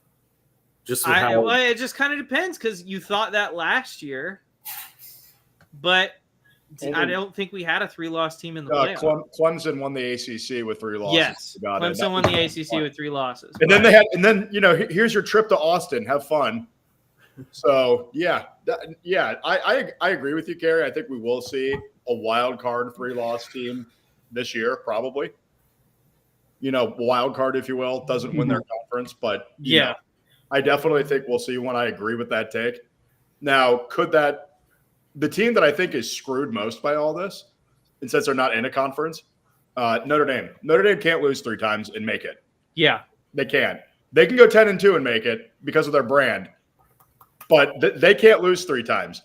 It just kind of depends because you thought that last year, but I don't think we had a 3-loss team in the playoff. Clemson won the ACC with 3 losses. Yes, Clemson won the ACC with 3 losses. And then here's your trip to Austin. Have fun. So I agree with you, Kerry. I think we will see a wild card 3-loss team this year, probably. Wild card, if you will, doesn't win their conference, but I definitely think we'll see one. I agree with that take. Now, the team that I think is screwed most by all this, and since they're not in a conference, Notre Dame. Notre Dame can't lose 3 times and make it. Yeah. They can't. They can go 10-2 and make it because of their brand, but they can't lose 3 times.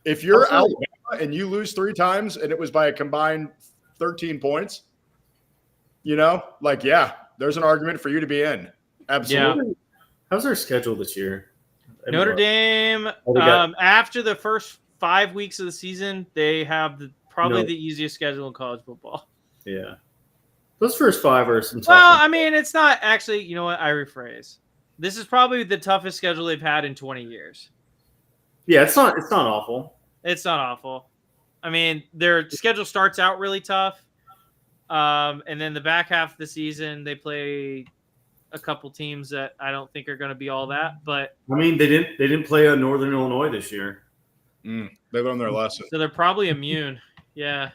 If you're Alabama and you lose 3 times and it was by a combined 13 points, there's an argument for you to be in. Absolutely. Yeah. How's their schedule this year? Notre Dame, after the first 5 weeks of the season, they have probably the easiest schedule in college football. Yeah. Those first 5 are some tough Well, I mean, it's not actually, you know what? I rephrase. This is probably the toughest schedule they've had in 20 years. Yeah, it's not awful. It's not awful. I mean, their schedule starts out really tough. And then the back half of the season, they play a couple teams that I don't think are going to be all that. But I mean, they didn't play Northern Illinois this year. They learned their lesson. So they're probably immune. Yeah.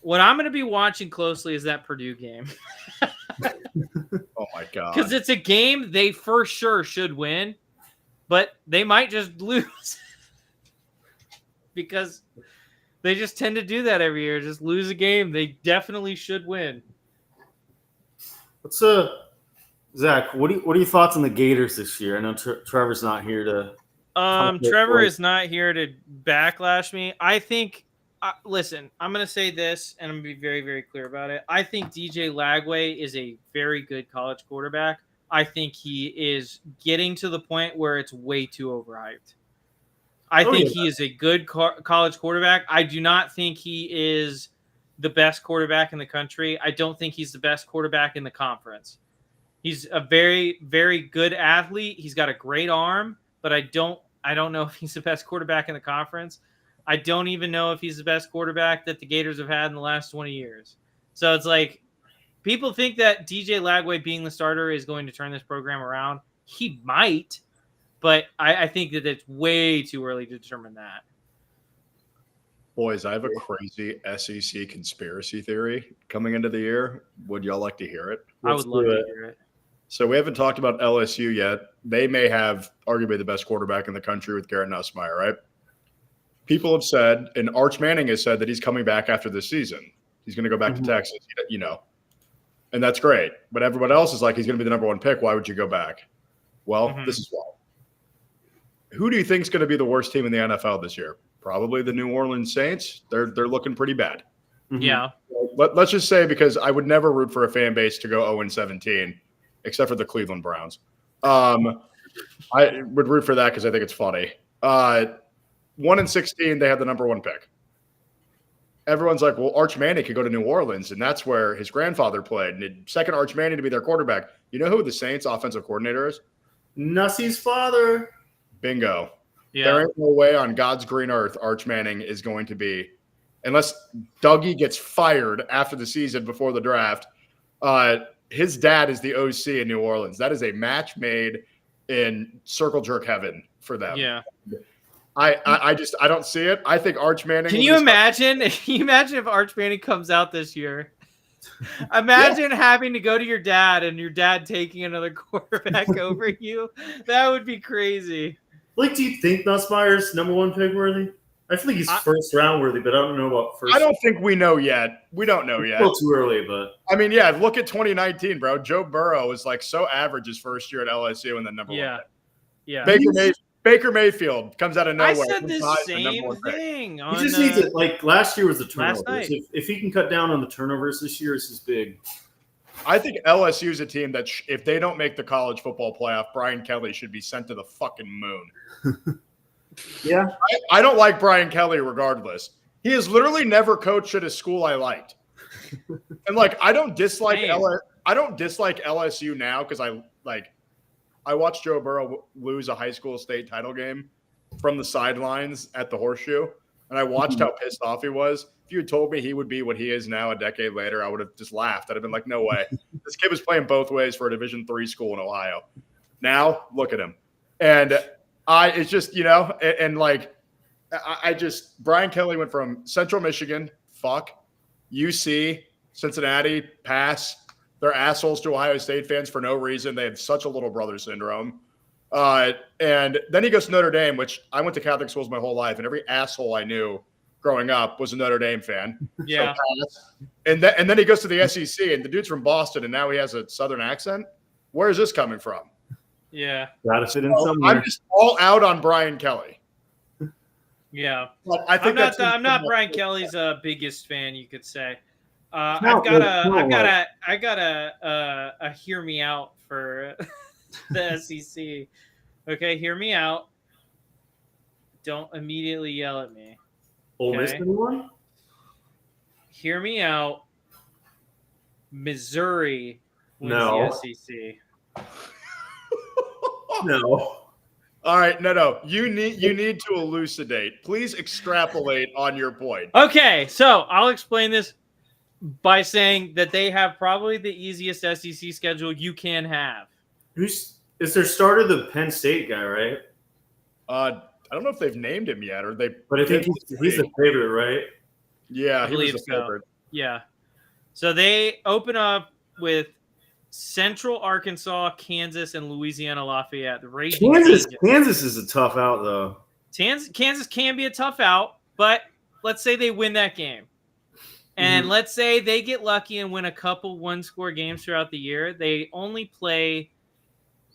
What I'm going to be watching closely is that Purdue game. Oh, my God. Because it's a game they for sure should win, but they might just lose. Because they just tend to do that every year. Just lose a game they definitely should win. Zach, what are your thoughts on the Gators this year? I know Trevor's not here to Trevor is not here to backlash me. I think listen, I'm going to say this, and I'm going to be very, very clear about it. I think DJ Lagway is a very good college quarterback. I think he is getting to the point where it's way too overhyped. I think he is a good college quarterback. I do not think he is the best quarterback in the country. I don't think he's the best quarterback in the conference. He's a very, very good athlete. He's got a great arm, but I don't know if he's the best quarterback in the conference. I don't even know if he's the best quarterback that the Gators have had in the last 20 years. So it's like people think that DJ Lagway being the starter is going to turn this program around. He might, but I think that it's way too early to determine that. Boys, I have a crazy SEC conspiracy theory coming into the year. Would y'all like to hear it? I would love to hear it. So we haven't talked about LSU yet. They may have arguably the best quarterback in the country with Garrett Nussmeier, right? People have said, and Arch Manning has said that he's coming back after this season. He's going to go back to Texas, and that's great. But everyone else is like, he's going to be the number 1 pick. Why would you go back? Well, this is why. Who do you think is going to be the worst team in the NFL this year? Probably the New Orleans Saints. They're looking pretty bad. Yeah. Let's just say, because I would never root for a fan base to go 0-17, except for the Cleveland Browns. I would root for that because I think it's funny. 1-16, they had the number 1 pick. Everyone's like, well, Arch Manning could go to New Orleans, and that's where his grandfather played. And second Arch Manning to be their quarterback. You know who the Saints offensive coordinator is? Nussie's father. Bingo. Yeah. There ain't no way on God's green earth Arch Manning is going to be, unless Dougie gets fired after the season before the draft. His dad is the OC in New Orleans. That is a match made in circle jerk heaven for them. Yeah. I don't see it. I think Arch Manning. Can you imagine? Can you imagine if Arch Manning comes out this year? Imagine having to go to your dad and your dad taking another quarterback over you. That would be crazy. Like, do you think Nussmeier's number 1 pick worthy? I feel like he's first round worthy, but I don't know about first. I don't think we know yet. We don't know yet. Still too early, but I mean, yeah. Look at 2019, bro. Joe Burrow was like so average his first year at LSU and then number 1 pick. Yeah. Baker Mayfield comes out of nowhere. I said the same thing. He just needs it. Like last year was the turnovers. night. If he can cut down on the turnovers this year, this is big. I think LSU is a team that if they don't make the college football playoff, Brian Kelly should be sent to the fucking moon. Yeah. I don't like Brian Kelly regardless. He has literally never coached at a school I liked. And like I don't dislike LSU now because I watched Joe Burrow lose a high school state title game from the sidelines at the Horseshoe, and I watched how pissed off he was. If you had told me he would be what he is now a decade later, I would have just laughed. I'd have been like, no way. This kid was playing both ways for a Division III school in Ohio. Now, look at him. And it's just, Brian Kelly went from Central Michigan, UC, Cincinnati, pass. They're assholes to Ohio State fans for no reason. They have such a little brother syndrome. And then he goes to Notre Dame, which I went to Catholic schools my whole life, and every asshole I knew growing up was a Notre Dame fan. Yeah. So, and then he goes to the SEC, and the dude's from Boston, and now he has a Southern accent. Where is this coming from? Yeah. Gotta fit in somewhere. I'm just all out on Brian Kelly. Yeah. But I think I'm not Brian Kelly's biggest fan, you could say. I gotta hear me out for the SEC. Okay, hear me out. Don't immediately yell at me. Ole Miss anyone? Hear me out. Missouri wins the SEC. No. All right, no. You need to elucidate. Please extrapolate on your point. Okay, so I'll explain this by saying that they have probably the easiest SEC schedule you can have. Is their starter the Penn State guy, right? I don't know if they've named him yet, or they. But I think he's a favorite, right? Yeah, I he was believe a favorite. Yeah. So they open up with Central Arkansas, Kansas, and Louisiana Lafayette. The Raging Kansas is a tough out, though. Kansas can be a tough out, but let's say they win that game. And let's say they get lucky and win a couple one-score games throughout the year. They only play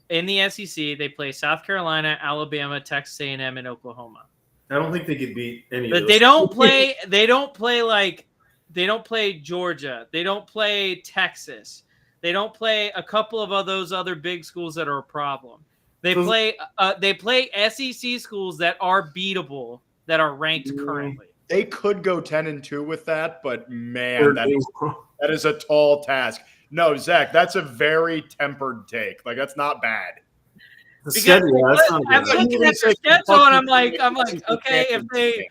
in the SEC. They play South Carolina, Alabama, Texas A&M, and Oklahoma. I don't think they could beat any. But of those. they don't play. They don't play Georgia. They don't play Texas. They don't play a couple of those other big schools that are a problem. They play SEC schools that are beatable, that are ranked currently. They could go 10-2 with that, but man, that is a tall task. No, Zach, that's a very tempered take. Like, that's not bad. I'm looking at their schedule and I'm like, okay, if they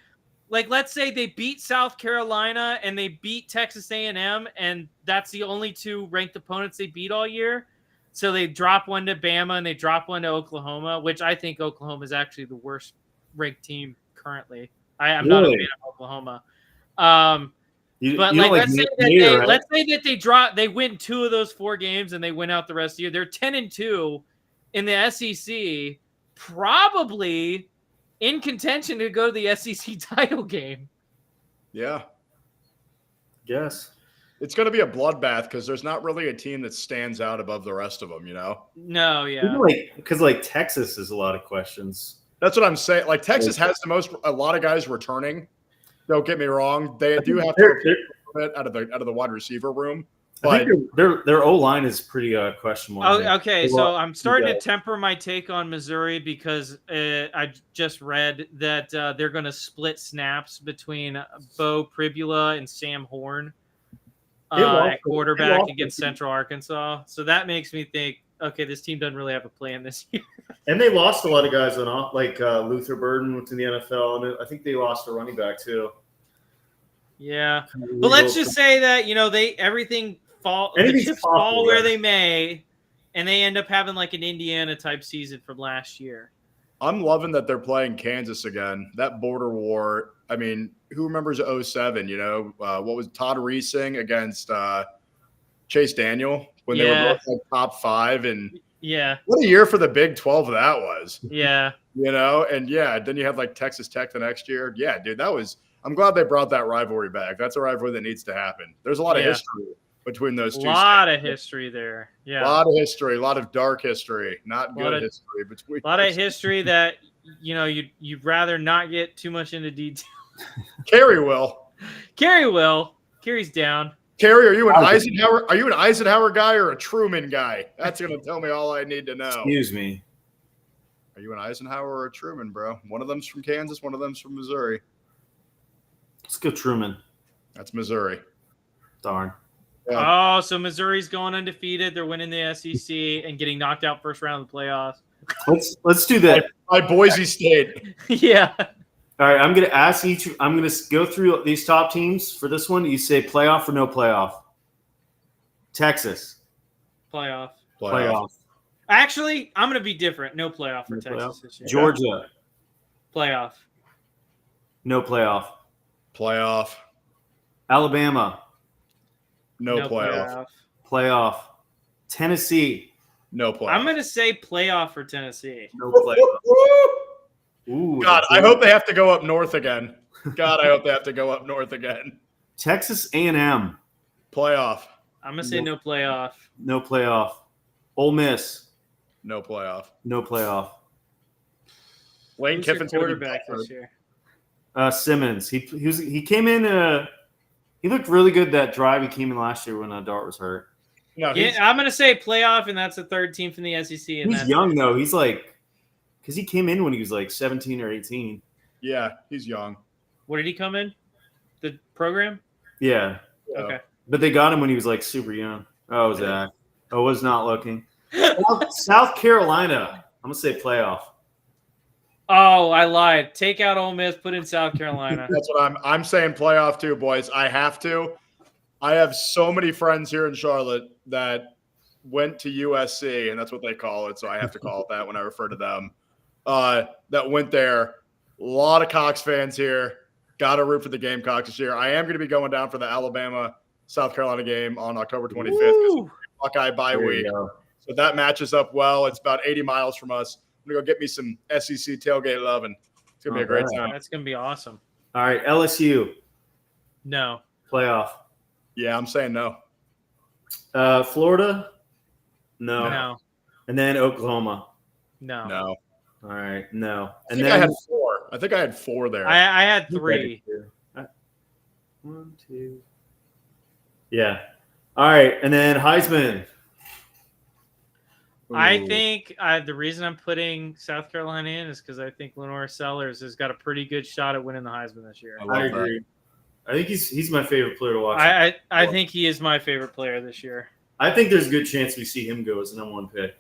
let's say they beat South Carolina and they beat Texas A&M, and that's the only two ranked opponents they beat all year. So they drop one to Bama and they drop one to Oklahoma, which I think Oklahoma is actually the worst ranked team currently. I'm not a fan of Oklahoma. Let's say that they win 2 of those 4 games and they win out the rest of the year. They're 10-2 in the SEC, probably in contention to go to the SEC title game. Yeah. Yes. It's going to be a bloodbath because there's not really a team that stands out above the rest of them, you know? No, yeah. Because Texas is a lot of questions. That's what I'm saying. Like, Texas has a lot of guys returning. Don't get me wrong. They do have to out of the wide receiver room. I think their O line is pretty questionable. Oh, okay. So Well, I'm starting yeah. to temper my take on Missouri because I just read that they're going to split snaps between Bo Pribula and Sam Horn at quarterback against Central Arkansas. So that makes me think, okay, this team doesn't really have a plan this year. And they lost a lot of guys on off, like Luther Burden went to the NFL, and I think they lost a running back too. Yeah, but let's just say that the chips fall where they may, and they end up having like an Indiana type season from last year. I'm loving that they're playing Kansas again. That border war. I mean, who remembers 07? What was Todd Reesing against Chase Daniel when they were both like top 5? And what a year for the Big 12 that was. Yeah. And then you had like Texas Tech the next year. Yeah, dude, I'm glad they brought that rivalry back. That's a rivalry that needs to happen. There's a lot of history between those two. A lot of history there. Yeah. A lot of history, a lot of dark history, not good history between. A lot of history that you'd rather not get too much into detail. Kerry will. Kerry's down. Kerry, are you an Eisenhower? Are you an Eisenhower guy or a Truman guy? That's gonna tell me all I need to know. Excuse me. Are you an Eisenhower or a Truman, bro? One of them's from Kansas, one of them's from Missouri. Let's go Truman. That's Missouri. Darn. Yeah. Oh, so Missouri's going undefeated. They're winning the SEC and getting knocked out first round of the playoffs. Let's do that. By Boise State. Yeah. All right, I'm going to ask each. I'm going to go through these top teams for this one. You say playoff or no playoff? Texas. Playoff. Actually, I'm going to be different. No playoff for Texas this year. Georgia. Playoff. No playoff. Playoff. Alabama. No playoff. Playoff. Tennessee. No playoff. I'm going to say playoff for Tennessee. No playoff. Ooh, God, I hope they have to go up north again. Texas A&M. Playoff. I'm going to say no playoff. No playoff. Ole Miss. No playoff. No playoff. Lane Who's Kiffin's your quarterback this year? Simmons. He came in. He looked really good that drive he came in last year when Dart was hurt. No, I'm going to say playoff, and that's the third team from the SEC. And he's young though. He's like, because he came in when he was like 17 or 18. Yeah, he's young. What did he come in? The program? Yeah. Okay. But they got him when he was like super young. Oh, Zach. I was not looking. South Carolina. I'm gonna say playoff. Oh, I lied. Take out Ole Miss, put in South Carolina. That's what I'm saying. Playoff too, boys. I have to. I have so many friends here in Charlotte that went to USC, and that's what they call it. So I have to call it that when I refer to them. That went there. A lot of Cox fans here. Got to root for the Gamecocks this year. I am going to be going down for the Alabama-South Carolina game on October 25th. Buckeye bye week. So that matches up well. It's about 80 miles from us. I'm going to go get me some SEC tailgate loving. It's going to be a great time. That's going to be awesome. All right, LSU. No. Playoff. Yeah, I'm saying no. Florida? No. And then Oklahoma? No. No. All right, no. I think I had four there. I had 3. 1, 2. Yeah. All right, and then Heisman. I think the reason I'm putting South Carolina in is because I think Lenore Sellers has got a pretty good shot at winning the Heisman this year. I agree. I think he's my favorite player to watch. I think he is my favorite player this year. I think there's a good chance we see him go as the number 1 pick.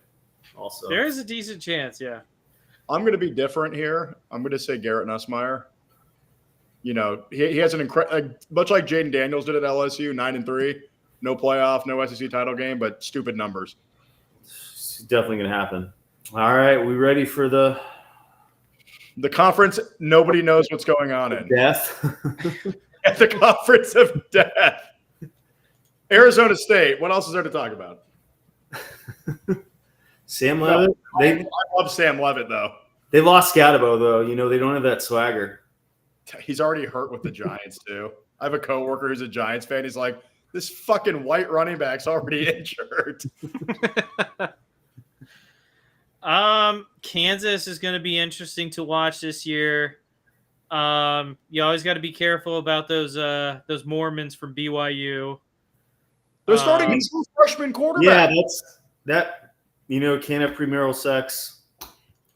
Also, there is a decent chance. Yeah. I'm going to be different here. I'm going to say Garrett Nussmeier. You know, he has an incredible, much like Jaden Daniels did at LSU, 9-3, no playoff, no SEC title game, but stupid numbers. It's definitely going to happen. All right, we ready for the conference nobody knows what's going on in? Death. At the conference of death. Arizona State. What else is there to talk about? Sam Levitt. I love Sam Levitt, though. They lost Scatabo, though. You know, they don't have that swagger. He's already hurt with the Giants, too. I have a coworker who's a Giants fan. He's like, this fucking white running back's already injured. Kansas is going to be interesting to watch this year. You always got to be careful about those Mormons from BYU. They're starting a true freshman quarterback. Yeah, that. Can't have premarital sex.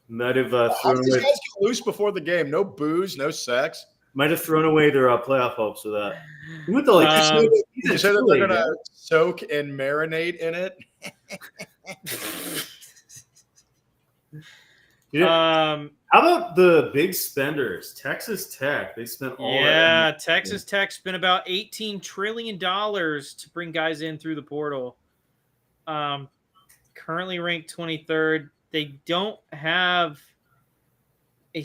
Might have How thrown did these away. guys get loose before the game? No booze, no sex. Might have thrown away their playoff hopes with that. You went to You say that they're going to soak and marinate in it? How about the big spenders? Texas Tech. They spent all that. Yeah, Texas Tech spent about $18 trillion to bring guys in through the portal. Currently ranked 23rd. They don't have a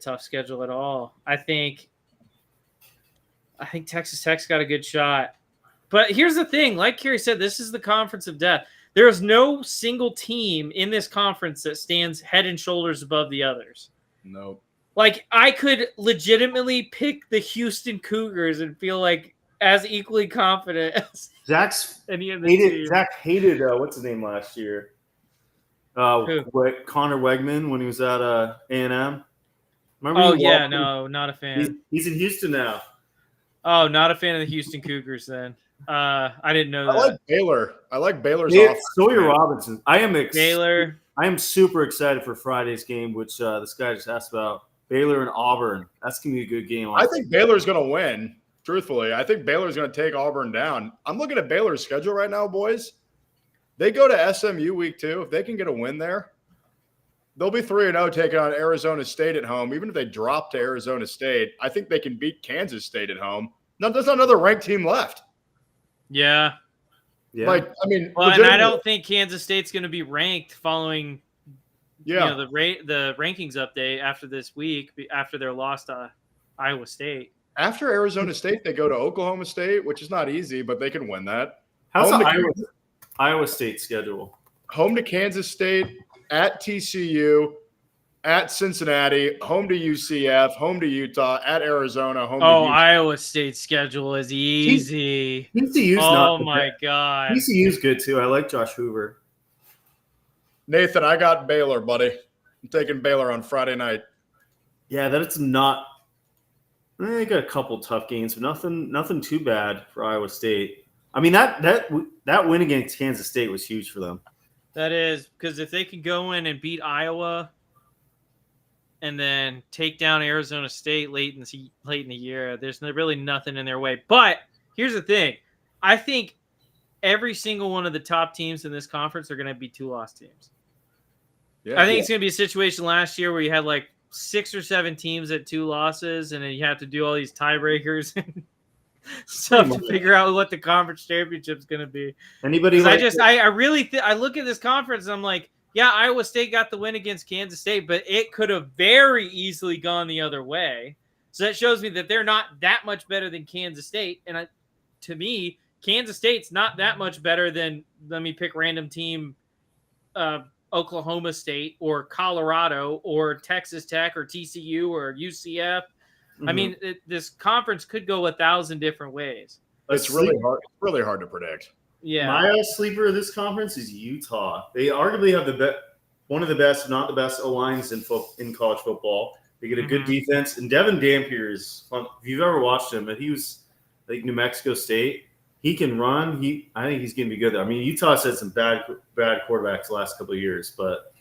tough schedule at all. I think Texas Tech's got a good shot. But here's the thing, like Kerry said, this is the conference of death. There is no single team in this conference that stands head and shoulders above the others. Nope. Like, I could legitimately pick the Houston Cougars and feel like as equally confident as any of the teams. Zach hated what's his name last year? Connor Wegman when he was at A&M. Not a fan. He's in Houston now. Oh, not a fan of the Houston Cougars then. I didn't know that. I like Baylor. I like Baylor's offense. Sawyer Robinson. Baylor. I am super excited for Friday's game, which this guy just asked about. Baylor and Auburn. That's going to be a good game. I think Baylor's going to win, truthfully. I think Baylor's going to take Auburn down. I'm looking at Baylor's schedule right now, boys. They go to SMU week 2. If they can get a win there, they'll be 3-0 taking on Arizona State at home. Even if they drop to Arizona State, I think they can beat Kansas State at home. No, there's not another ranked team left. Yeah. Yeah. And I don't think Kansas State's going to be ranked following the rankings update after this week, after their loss to Iowa State. After Arizona State, they go to Oklahoma State, which is not easy, but they can win that. How's the Iowa State schedule? Home to Kansas State, at TCU, at Cincinnati, home to UCF, home to Utah, at Arizona, home to Utah. Iowa State's schedule is easy. TCU's God. TCU's good too. I like Josh Hoover. Nathan, I got Baylor, buddy. I'm taking Baylor on Friday night. Yeah, that's not. They got a couple tough games, but nothing too bad for Iowa State. I mean that win against Kansas State was huge for them. That is, because if they could go in and beat Iowa and then take down Arizona State late in the year, there's really nothing in their way. But here's the thing. I think every single one of the top teams in this conference are going to be 2-loss teams. Yeah, I think it's going to be a situation last year where you had like 6 or 7 teams at 2 losses, and then you have to do all these tiebreakers and stuff to figure out what the conference championship is going to be. Anybody? I look at this conference and I'm like, yeah, Iowa State got the win against Kansas State, but it could have very easily gone the other way. So that shows me that they're not that much better than Kansas State. And to me, Kansas State's not that much better than, let me pick random team, Oklahoma State or Colorado or Texas Tech or TCU or UCF. Mm-hmm. I mean, this conference could go 1,000 different ways. It's really hard. It's really hard to predict. Yeah, my sleeper of this conference is Utah. They arguably have one of the best, if not the best, O-lines in college football. They get a good defense, and Devin Dampier is fun. If you've ever watched him, he was like New Mexico State. He can run. I think he's going to be good there. I mean, Utah's had some bad quarterbacks the last couple of years, but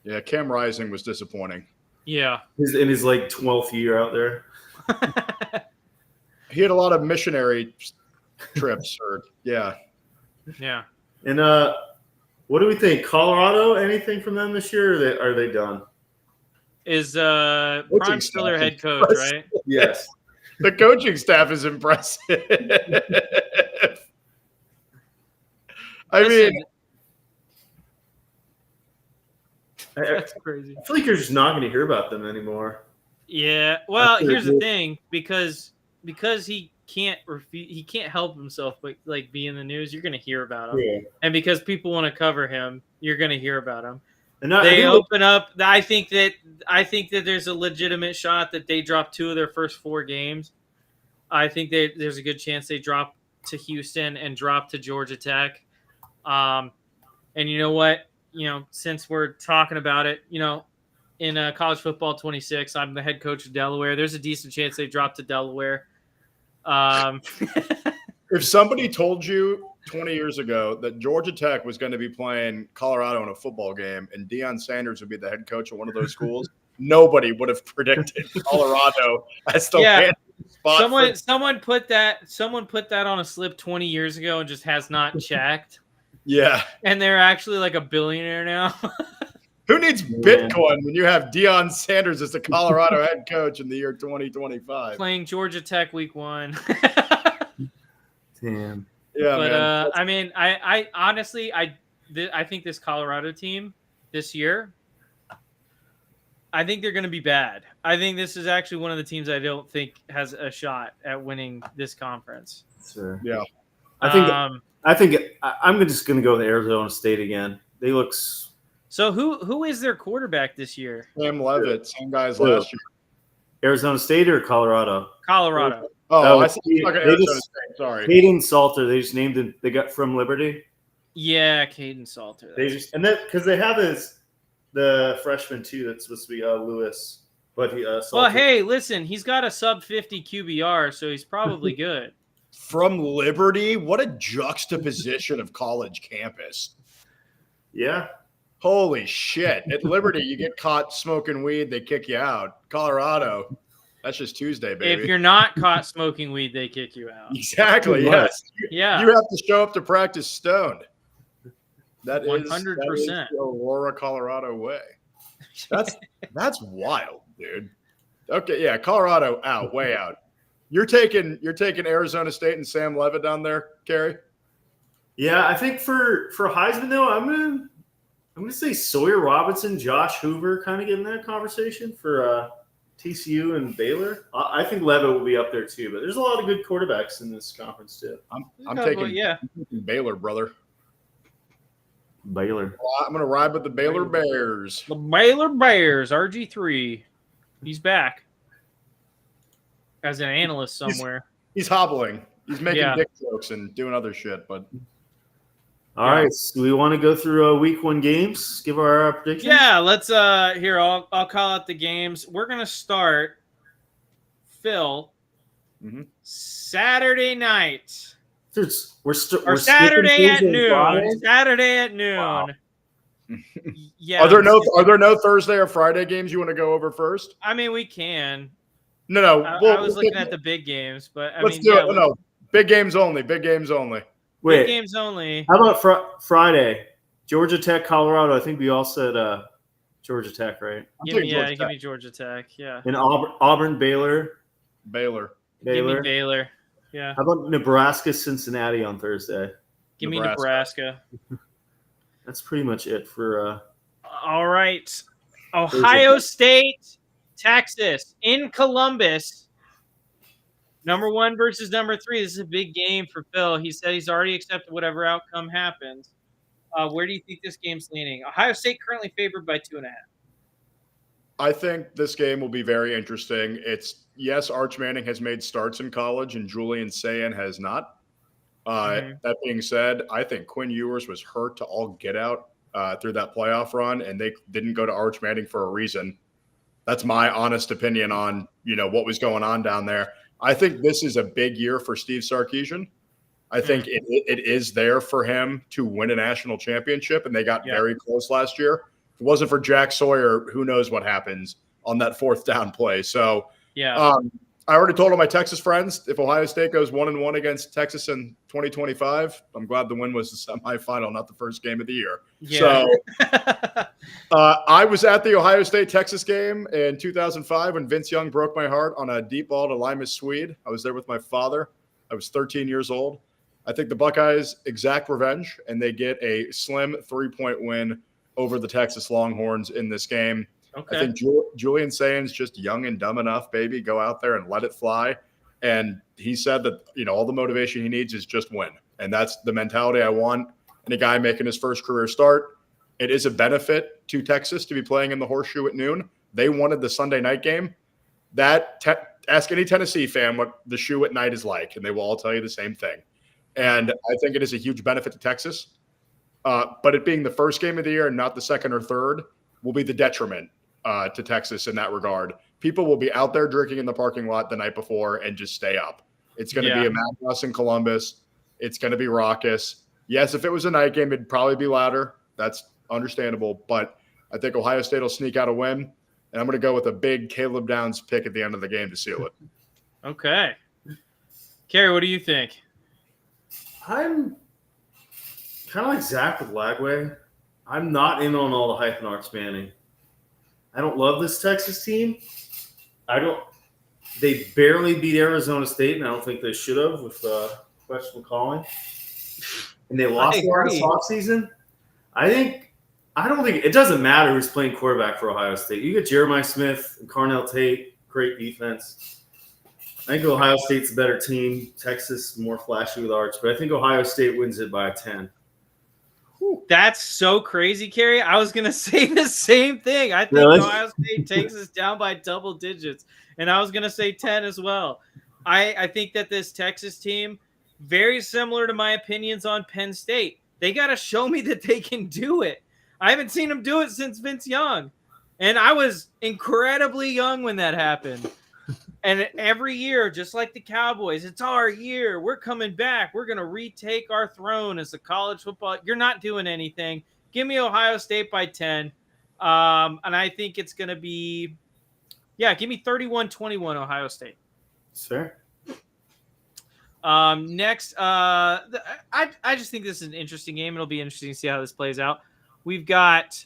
yeah, Cam Rising was disappointing. Yeah, in his like 12th year out there. He had a lot of missionary trips, yeah. And what do we think? Colorado? Anything from them this year? Or are they done? Is Prime still their head coach, right? Yes. The coaching staff is impressive. I mean, that's crazy. I feel like you're just not going to hear about them anymore. Yeah. Well, here's the thing, because he can't help himself but like be in the news, you're going to hear about him. Yeah. And because people want to cover him, you're going to hear about him. And they open up. I think that there's a legitimate shot that they drop 2 of their first 4 games. I think there's a good chance they drop to Houston and drop to Georgia Tech. And you know what? Since we're talking about it, in college football 26, I'm the head coach of Delaware. There's a decent chance they drop to Delaware. If somebody told you 20 years ago that Georgia Tech was going to be playing Colorado in a football game and Deion Sanders would be the head coach of one of those schools, nobody would have predicted Colorado as the landing spot. Someone put that on a slip 20 years ago and just has not checked. Yeah. And they're actually like a billionaire now. Who needs Bitcoin when you have Deion Sanders as the Colorado head coach in the year 2025? Playing Georgia Tech week 1. Damn. Yeah, but man. I mean, I honestly, I think this Colorado team this year, I think they're going to be bad. I think this is actually one of the teams I don't think has a shot at winning this conference. Sure. Yeah. I think I'm just going to go with Arizona State again. They look. So who is their quarterback this year? Sam Levitt, same guy as last year. Arizona State or Colorado? Colorado. Oh, I see. Arizona State. Sorry. Caden Salter. They just named him. They got from Liberty. Yeah, Caden Salter. Because they have the freshman too. That's supposed to be Lewis. But well, hey, listen, he's got a sub 50 QBR, so he's probably good. From Liberty, what a juxtaposition of college campus. Yeah. Holy shit. At Liberty, you get caught smoking weed, they kick you out. Colorado, that's just Tuesday, baby. If you're not caught smoking weed, they kick you out. Exactly, yes. Yeah. You have to show up to practice stoned. That 100%. is the Aurora, Colorado way. That's wild, dude. Okay, yeah, Colorado out, way out. You're taking Arizona State and Sam Levitt down there, Kerry? Yeah, I think for Heisman though, I'm gonna say Sawyer Robinson, Josh Hoover, kind of get in that conversation for TCU and Baylor. I think Levitt will be up there too, but there's a lot of good quarterbacks in this conference too. I'm taking Baylor, brother. Baylor. I'm gonna ride with the Baylor Bears. The Baylor Bears, RG3. He's back as an analyst somewhere. He's hobbling. He's making dick jokes and doing other shit, but. All right, so we want to go through week 1 games. Give our predictions. Yeah, let's. Here, I'll call out the games. We're gonna start. Phil. Mm-hmm. Saturday night. We're Saturday at noon. Saturday at noon. Wow. Yeah. Are there no Thursday or Friday games you want to go over first? I mean, we can. No. I was looking at the big games, but let's do it. No, big games only. Big games only. Wait, big games only. How about Friday? Georgia Tech, Colorado. I think we all said Georgia Tech, right? Give me Georgia Tech. Yeah. And Auburn, Baylor. Baylor. Give me Baylor. Yeah. How about Nebraska, Cincinnati on Thursday? Give me Nebraska. That's pretty much it for. All right. Ohio State, Texas in Columbus. Number 1 versus number 3. This is a big game for Phil. He said he's already accepted whatever outcome happens. Where do you think this game's leaning? Ohio State currently favored by 2.5. I think this game will be very interesting. Arch Manning has made starts in college and Julian Sayin has not. That being said, I think Quinn Ewers was hurt to all get out through that playoff run, and they didn't go to Arch Manning for a reason. That's my honest opinion on what was going on down there. I think this is a big year for Steve Sarkisian. I think it is there for him to win a national championship, and they got very close last year. If it wasn't for Jack Sawyer, who knows what happens on that 4th down play. So I already told all my Texas friends, if Ohio State goes 1-1 against Texas in 2025, I'm glad the win was the semifinal, not the first game of the year. Yeah. So I was at the Ohio State-Texas game in 2005 when Vince Young broke my heart on a deep ball to Limas Swede. I was there with my father. I was 13 years old. I think the Buckeyes exact revenge, and they get a slim 3-point win over the Texas Longhorns in this game. Okay. I think Julian Sayin's just young and dumb enough, baby. Go out there and let it fly. And he said that, all the motivation he needs is just win. And that's the mentality I want in a guy making his first career start. It is a benefit to Texas to be playing in the Horseshoe at noon. They wanted the Sunday night game. Ask any Tennessee fan what the shoe at night is like, and they will all tell you the same thing. And I think it is a huge benefit to Texas. But it being the first game of the year and not the second or third will be the detriment to Texas in that regard. People will be out there drinking in the parking lot the night before and just stay up. It's going to be a madhouse in Columbus. It's going to be raucous. Yes, if it was a night game, it'd probably be louder. That's understandable. But I think Ohio State will sneak out a win. And I'm going to go with a big Caleb Downs pick at the end of the game to seal it. Okay. Kerry, what do you think? I'm kind of like Zach with Lagway. I'm not in on all the hype and Arch Manning. I don't love this Texas team. They barely beat Arizona State, and I don't think they should have with questionable calling. And they lost a lot of offseason. I don't think it doesn't matter who's playing quarterback for Ohio State. You get Jeremiah Smith and Carnell Tate, great defense. I think Ohio State's a better team. Texas more flashy with Arch, but I think Ohio State wins it by 10. That's so crazy, Kerry. I was gonna say the same thing. I think Ohio State takes us down by double digits, and I was gonna say 10 as well. I think that this Texas team, very similar to my opinions on Penn State, they got to show me that they can do it. I haven't seen them do it since Vince Young, and I was incredibly young when that happened. And every year, just like the Cowboys, it's our year. We're coming back. We're going to retake our throne as a college football. You're not doing anything. Give me Ohio State by 10. And I think it's going to be, give me 31-21 Ohio State. Sure. Next, I just think this is an interesting game. It'll be interesting to see how this plays out. We've got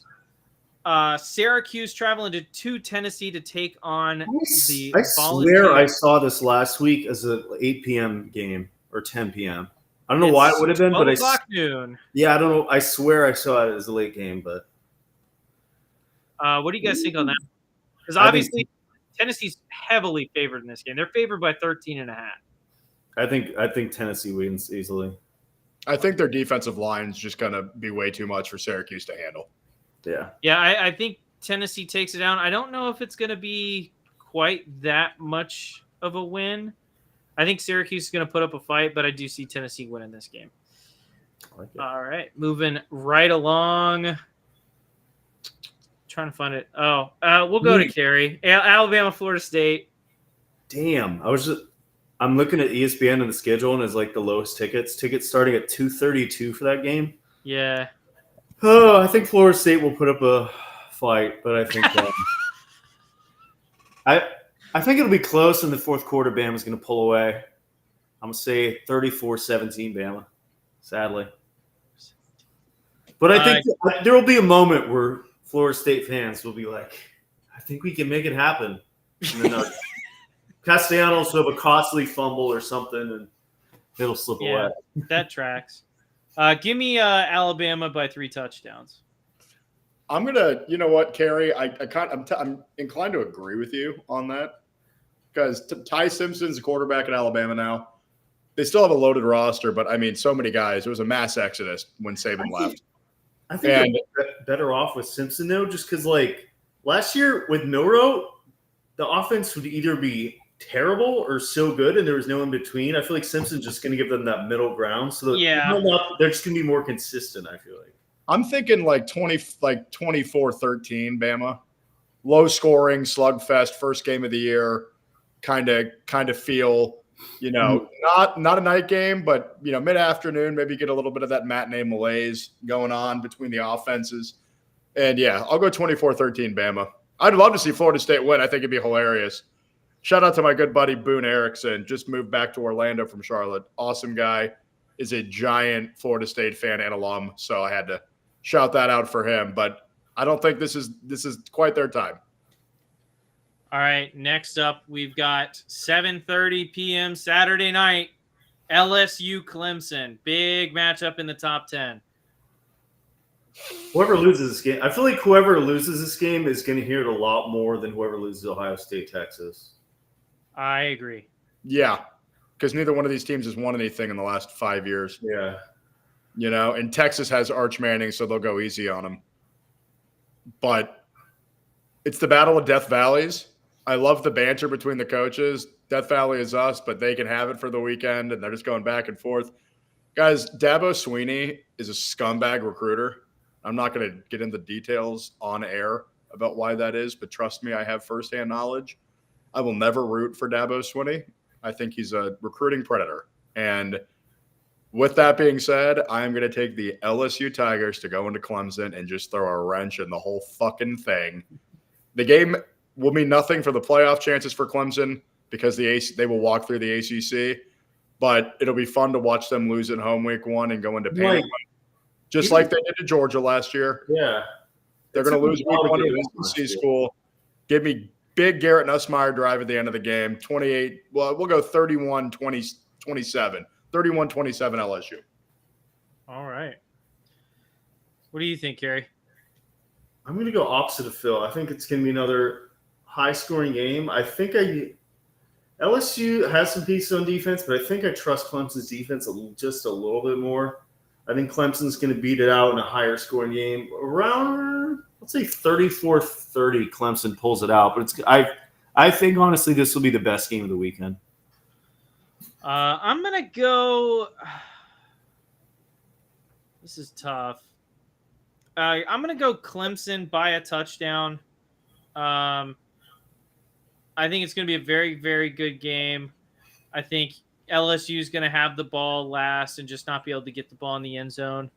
Syracuse traveling to Tennessee to take on the Volunteers. I swear I saw this last week as an 8 p.m. game or 10 p.m. I don't know why it would have been, but noon. Yeah, I don't know. I swear I saw it as a late game, but what do you guys think on that? Because obviously Tennessee's heavily favored in this game. They're favored by 13.5. I think Tennessee wins easily. I think their defensive line is just going to be way too much for Syracuse to handle. Yeah, I think Tennessee takes it down. I don't know if it's going to be quite that much of a win. I think Syracuse is going to put up a fight, but I do see Tennessee winning this game. All right, moving right along. Trying to find it. We'll go to Kerry. Alabama, Florida State. Damn, I'm looking at ESPN and the schedule, and it's like the lowest tickets. Tickets starting at $232 for that game. Yeah. Oh, I think Florida State will put up a fight, but I think I think it'll be close in the fourth quarter. Bama's going to pull away. I'm going to say 34-17 Bama, sadly. But I think there will be a moment where Florida State fans will be like, I think we can make it happen. And then Castellanos will have a costly fumble or something, and it'll slip away. That tracks. Give me Alabama by 3 touchdowns. I'm gonna, you know what, Kerry? I'm inclined to agree with you on that because Ty Simpson's a quarterback at Alabama now. They still have a loaded roster, but I mean, so many guys. It was a mass exodus when Saban left. I think they're better off with Simpson though, just because like last year with Milroe, the offense would either be terrible or so good, and there was no in between. I feel like Simpson's just going to give them that middle ground, so that they're just going to be more consistent. I feel like I'm thinking like 24-13 Bama, low scoring slugfest, first game of the year, kind of feel, not a night game, but mid afternoon, maybe get a little bit of that matinee malaise going on between the offenses, and I'll go 24-13 Bama. I'd love to see Florida State win. I think it'd be hilarious. Shout out to my good buddy Boone Erickson. Just moved back to Orlando from Charlotte. Awesome guy. Is a giant Florida State fan and alum. So I had to shout that out for him. But I don't think this is quite their time. All right. Next up, we've got 7:30 p.m. Saturday night. LSU Clemson. Big matchup in the top 10. Whoever loses this game, I feel like whoever loses this game is going to hear it a lot more than whoever loses Ohio State, Texas. I agree. Yeah, because neither one of these teams has won anything in the last 5 years. Yeah. And Texas has Arch Manning, so they'll go easy on him. But it's the battle of Death Valleys. I love the banter between the coaches. Death Valley is us, but they can have it for the weekend, and they're just going back and forth. Guys, Dabo Swinney is a scumbag recruiter. I'm not going to get into details on air about why that is, but trust me, I have firsthand knowledge. I will never root for Dabo Swinney. I think he's a recruiting predator. And with that being said, I'm going to take the LSU Tigers to go into Clemson and just throw a wrench in the whole fucking thing. The game will mean nothing for the playoff chances for Clemson because they will walk through the ACC, but it'll be fun to watch them lose at home week 1 and go into pain. Just like they did to Georgia last year. Yeah. They're going to lose week 1 to an SEC school. Give me big Garrett Nussmeier drive at the end of the game. 28. Well, we'll go 31-27. 31-27 LSU. All right. What do you think, Kerry? I'm going to go opposite of Phil. I think it's going to be another high-scoring game. I think LSU has some pieces on defense, but I think I trust Clemson's defense just a little bit more. I think Clemson's going to beat it out in a higher-scoring game. Around, let's say 34-30, Clemson pulls it out. But I think, honestly, this will be the best game of the weekend. I'm going to go – this is tough. I'm going to go Clemson by a touchdown. I think it's going to be a very, very good game. I think LSU is going to have the ball last and just not be able to get the ball in the end zone.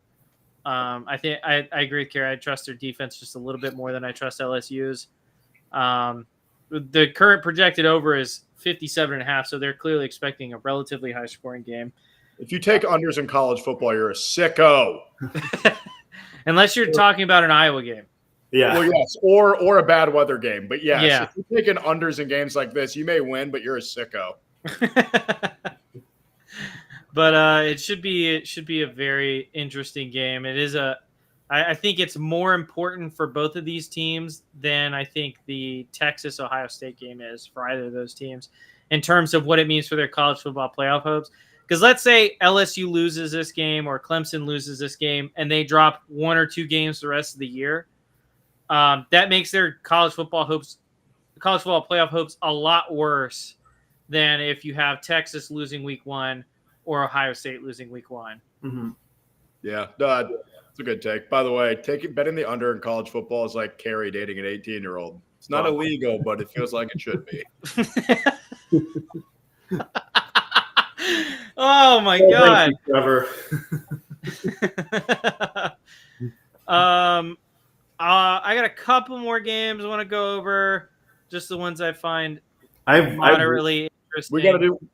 I think I agree with Kerry. I trust their defense just a little bit more than I trust LSU's. The current projected over is 57.5, so they're clearly expecting a relatively high scoring game. If you take unders in college football, you're a sicko. Unless you're talking about an Iowa game. Yeah. Well, yes, or a bad weather game. But yes, Yeah. If you're taking unders in games like this, you may win, but you're a sicko. But it should be a very interesting game. It is I think it's more important for both of these teams than I think the Texas-Ohio State game is for either of those teams in terms of what it means for their college football playoff hopes. Because let's say LSU loses this game or Clemson loses this game and they drop 1 or 2 games the rest of the year. That makes their college football playoff hopes a lot worse than if you have Texas losing week 1 or Ohio State losing week 1. Mm-hmm. Yeah, it's a good take. By the way, betting the under in college football is like Kerry dating an 18-year-old. It's not illegal, but it feels like it should be. Oh my God. Trevor. I got a couple more games I want to go over. Just the ones I find moderately interesting.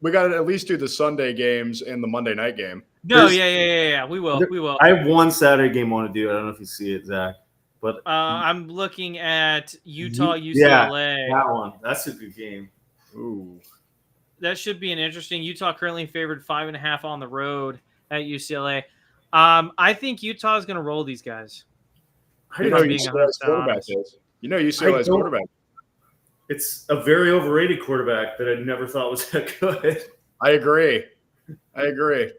We got to at least do the Sunday games and the Monday night game. No, yeah. We will. I have one Saturday game I want to do. I don't know if you see it, Zach. But I'm looking at Utah, UCLA. Yeah, that one. That's a good game. Ooh. That should be an interesting. Utah currently favored 5.5 on the road at UCLA. I think Utah is going to roll these guys. You know UCLA's quarterback is. You know UCLA's quarterback. It's a very overrated quarterback that I never thought was that good. I agree.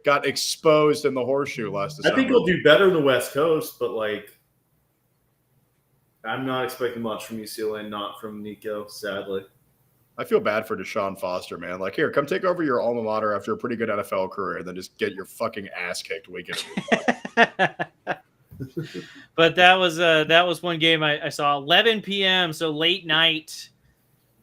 Got exposed in the horseshoe last December. I think he'll do better in the West Coast, but I'm not expecting much from UCLA, not from Nico, sadly. I feel bad for Deshaun Foster, man. Here, come take over your alma mater after a pretty good NFL career, and then just get your fucking ass kicked week in. But that was one game I saw. 11 p.m., so late night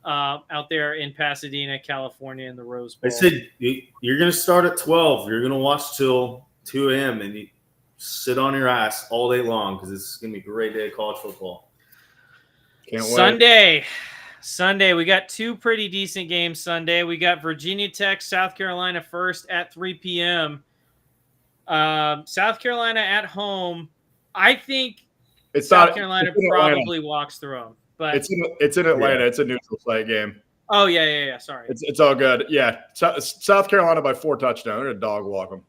out there in Pasadena, California, in the Rose Bowl. I said you're going to start at 12. You're going to watch till 2 a.m. and you sit on your ass all day long because it's going to be a great day of college football. Can't wait. Sunday, we got 2 pretty decent games Sunday. We got Virginia Tech, South Carolina first at 3 p.m. South Carolina at home. I think South Carolina probably walks through them. But it's in Atlanta. Yeah. It's a neutral site game. Oh, yeah. Sorry. It's all good. Yeah. South Carolina by 4 touchdowns. They're going to dog walk them.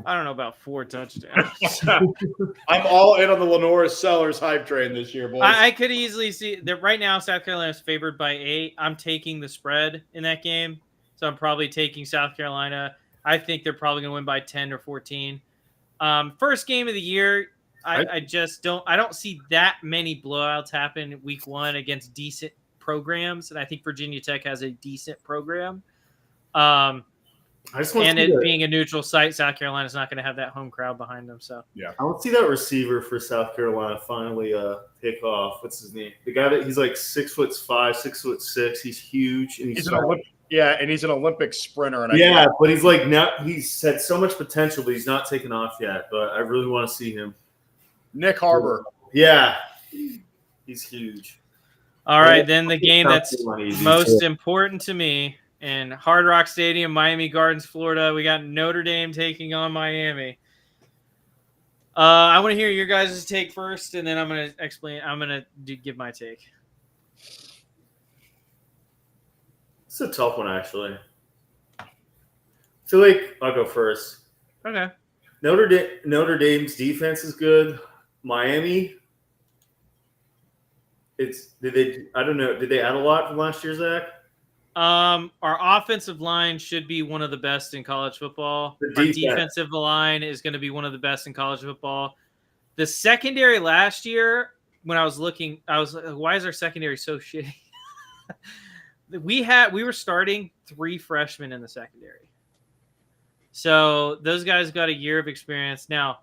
I don't know about 4 touchdowns. I'm all in on the Lenora Sellers hype train this year, boys. I could easily see that right now South Carolina is favored by 8. I'm taking the spread in that game. So I'm probably taking South Carolina. I think they're probably going to win by 10 or 14. First game of the year, I just don't see that many blowouts happen week 1 against decent programs. And I think Virginia Tech has a decent program. I just want And to see it being a neutral site, South Carolina's not going to have that home crowd behind them. So I want to see that receiver for South Carolina finally pick off. What's his name? The guy that he's like 6'5", 6'6". He's huge and He's an Olympic sprinter. And but he's like now he's had so much potential, but he's not taken off yet. But I really want to see him. Nick Harbor. Yeah, he's huge. all right, then the game that's most important to me in Hard Rock Stadium, Miami Gardens, Florida. We got Notre Dame taking on Miami. I want to hear your guys' take first, and then I'm going to explain. I'm going to give my take. It's a tough one, actually. I feel like I'll go first. Okay. Notre Dame's defense is good. Miami, I don't know. Did they add a lot from last year, Zach? Our offensive line should be one of the best in college football. Our defensive line is going to be one of the best in college football. The secondary last year, when I was looking, I was like, why is our secondary so shitty? We were starting 3 freshmen in the secondary. So those guys got a year of experience. Now,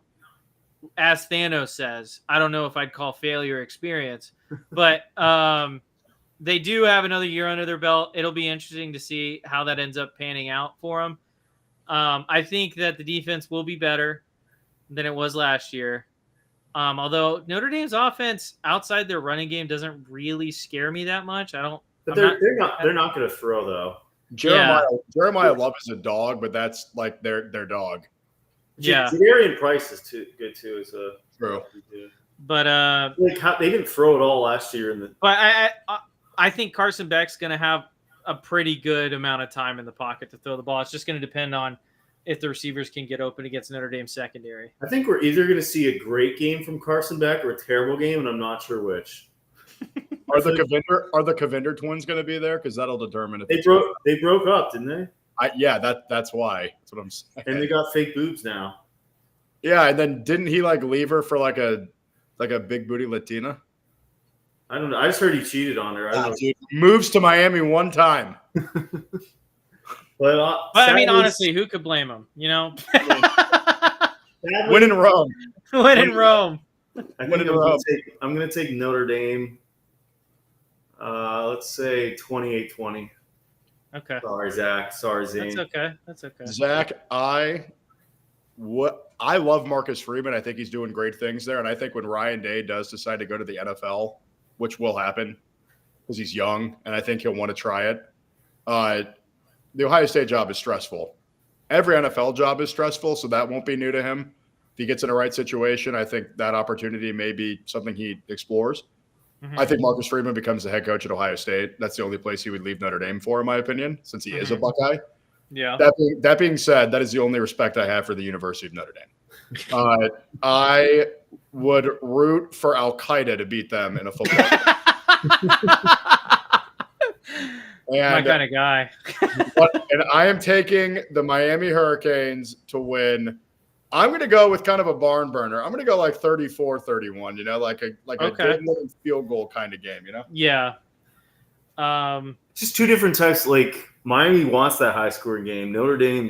as Thanos says, I don't know if I'd call failure experience, but they do have another year under their belt. It'll be interesting to see how that ends up panning out for them. I think that the defense will be better than it was last year. Although Notre Dame's offense outside their running game doesn't really scare me that much. But they're not going to throw though. Jeremiah Love is a dog, but that's like their dog. Yeah, Jadarian Price is good too. True. But they didn't throw it all last year But I think Carson Beck's going to have a pretty good amount of time in the pocket to throw the ball. It's just going to depend on if the receivers can get open against Notre Dame secondary. I think we're either going to see a great game from Carson Beck or a terrible game, and I'm not sure which. Are the Cavinder twins going to be there? Because that'll determine if they broke up, didn't they? That's why. That's what I'm saying. And they got fake boobs now. Yeah, and then didn't he leave her for like a big booty Latina? I don't know. I just heard he cheated on her. I don't know. Dude, moves to Miami one time. But I mean, honestly, who could blame him? You know, win in Rome. Win in Rome. I'm going to take Notre Dame. Let's say 28-20. Okay. Sorry, Zach. Sorry, Zane. That's okay. Zach, I love Marcus Freeman. I think he's doing great things there. And I think when Ryan Day does decide to go to the NFL, which will happen because he's young, and I think he'll want to try it. The Ohio State job is stressful. Every NFL job is stressful, so that won't be new to him. If he gets in the right situation, I think that opportunity may be something he explores. Mm-hmm. I think Marcus Freeman becomes the head coach at Ohio State. That's the only place he would leave Notre Dame for, in my opinion, since he is a Buckeye. Yeah. That being said, that is the only respect I have for the University of Notre Dame. I would root for Al Qaeda to beat them in a football game. My kind of guy. And I am taking the Miami Hurricanes to win. I'm going to go with kind of a barn burner. I'm going to go like 34-31, like a good little field goal kind of game, Yeah. Just two different types. Like Miami wants that high scoring game. Notre Dame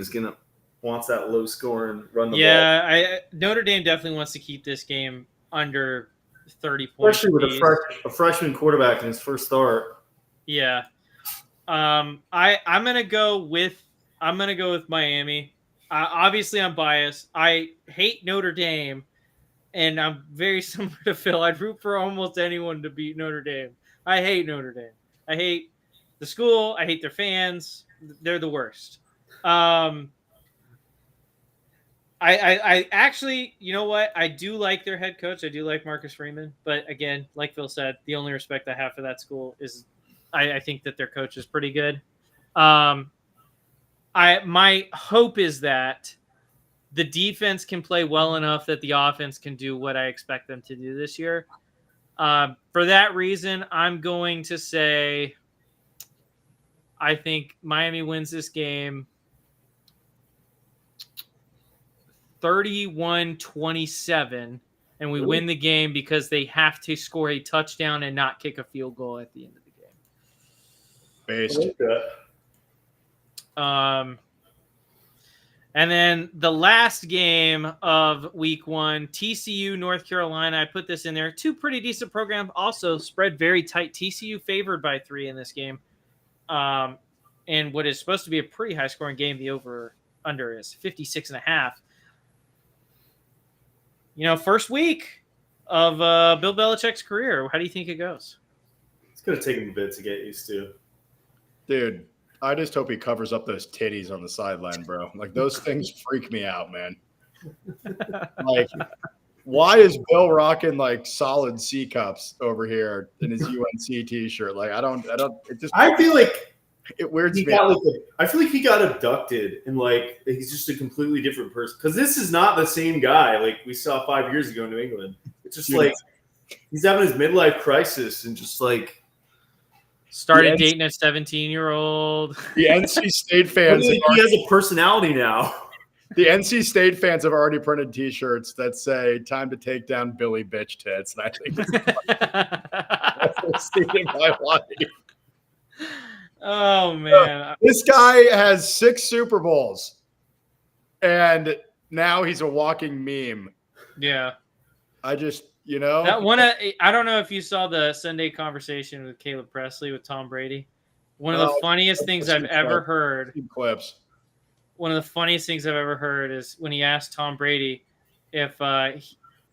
wants that low scoring run the ball. Yeah, Notre Dame definitely wants to keep this game under 30 points. Especially with a freshman quarterback in his first start. Yeah. I'm gonna go with Miami. Obviously, I'm biased. I hate Notre Dame, and I'm very similar to Phil. I'd root for almost anyone to beat Notre Dame. I hate Notre Dame. I hate the school. I hate their fans. They're the worst. I actually, you know what? I do like their head coach. I do like Marcus Freeman. But again, like Phil said, the only respect I have for that school is I think that their coach is pretty good. My hope is that the defense can play well enough that the offense can do what I expect them to do this year. For that reason, I'm going to say I think Miami wins this game 31-27, and we win the game because they have to score a touchdown and not kick a field goal at the end of the game. Based. And then the last game of week 1, TCU, North Carolina. I put this in there. 2 pretty decent programs. Also spread very tight. TCU favored by 3 in this game. And what is supposed to be a pretty high scoring game, the over-under is 56.5. First week of Bill Belichick's career. How do you think it goes? It's going to take him a bit to get used to. Dude, I just hope he covers up those titties on the sideline, bro. Like, those things freak me out, man. Like, why is Bill rocking, like, solid C cups over here in his UNC t-shirt? Like, I feel like it weirds me out. I feel like he got abducted and, like, he's just a completely different person. Because this is not the same guy like we saw 5 years ago in New England. It's just like he's having his midlife crisis and just, like, started dating a 17-year-old. The NC State fans. He has a personality now. The NC State fans have already printed T-shirts that say "Time to take down Billy Bitch Tits," and I think that's in my life. Oh man, this guy has 6 Super Bowls, and now he's a walking meme. Yeah, I just. That one. I don't know if you saw the Sunday conversation with Caleb Presley with Tom Brady. One of the funniest things I've ever heard. Clips. One of the funniest things I've ever heard is when he asked Tom Brady if Bill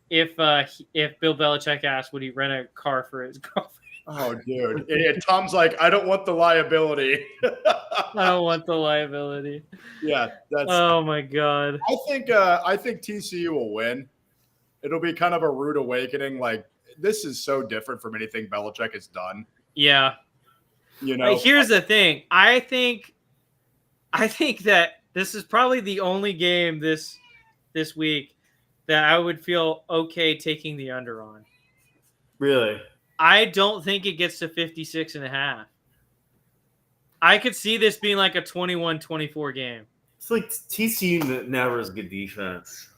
Belichick asked would he rent a car for his girlfriend. Oh, dude! And Tom's like, I don't want the liability. I don't want the liability. Yeah, that's. Oh my god! I think TCU will win. It'll be kind of a rude awakening. Like, this is so different from anything Belichick has done. Yeah. Here's the thing. I think that this is probably the only game this week that I would feel okay taking the under on. Really? I don't think it gets to 56.5. I could see this being like a 21-24 game. It's like TCU never is good defense.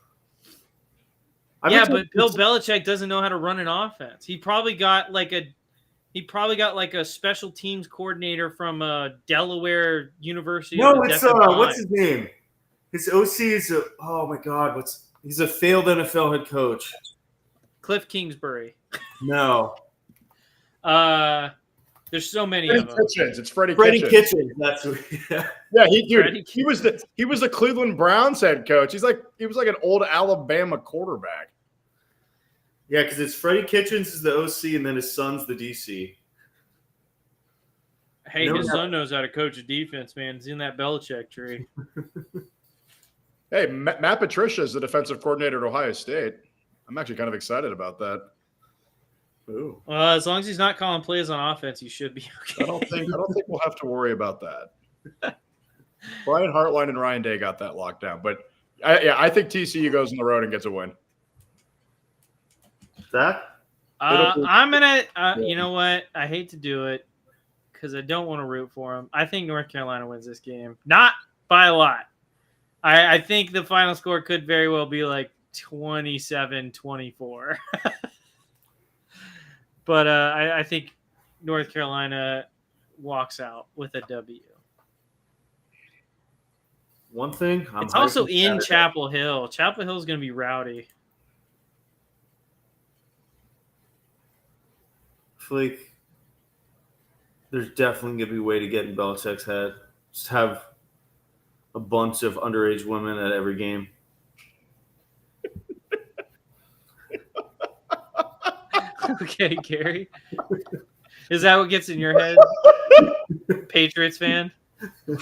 But Bill Belichick doesn't know how to run an offense. He probably got like a special teams coordinator from Delaware University. No, it's what's his name? His OC is oh my god, he's a failed NFL head coach. Cliff Kingsbury. No. There's so many Freddie of them. Kitchens. It's Freddie Kitchens. That's who. Yeah, he was the Cleveland Browns head coach. He was like an old Alabama quarterback. Yeah, because it's Freddie Kitchens is the OC, and then his son's the DC. Hey, his son knows how to coach a defense, man. He's in that Belichick tree. Hey, Matt Patricia is the defensive coordinator at Ohio State. I'm actually kind of excited about that. Ooh. Well, as long as he's not calling plays on offense, you should be okay. I don't think we'll have to worry about that. Brian Hartline and Ryan Day got that locked down, but I think TCU goes on the road and gets a win. That? I'm gonna. You know what? I hate to do it because I don't want to root for him. I think North Carolina wins this game, not by a lot. I think the final score could very well be like 27-24. But I think North Carolina walks out with a W. One thing, it's also in Chapel Hill. Chapel Hill is going to be rowdy. I feel like there's definitely going to be a way to get in Belichick's head. Just have a bunch of underage women at every game. Okay, Kerry. Is that what gets in your head? Patriots fan?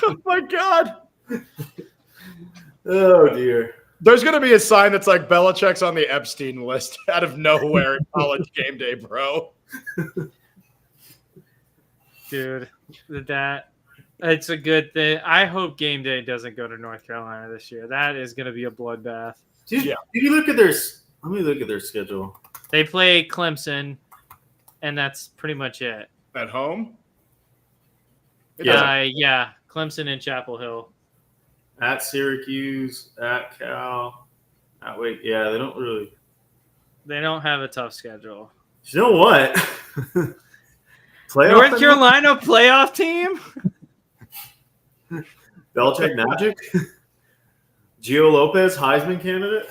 Oh, my God. Oh, dear. There's going to be a sign that's like Belichick's on the Epstein list out of nowhere in College Game Day, bro. Dude, it's a good thing. I hope Game Day doesn't go to North Carolina this year. That is going to be a bloodbath. Did you look at their – let me look at their schedule. They play Clemson, and that's pretty much it. At home? Yeah, Clemson and Chapel Hill. At Syracuse, at Cal. Yeah, they don't really. They don't have a tough schedule. You know what? North Carolina playoff team? Belichick Magic? Gio Lopez, Heisman candidate.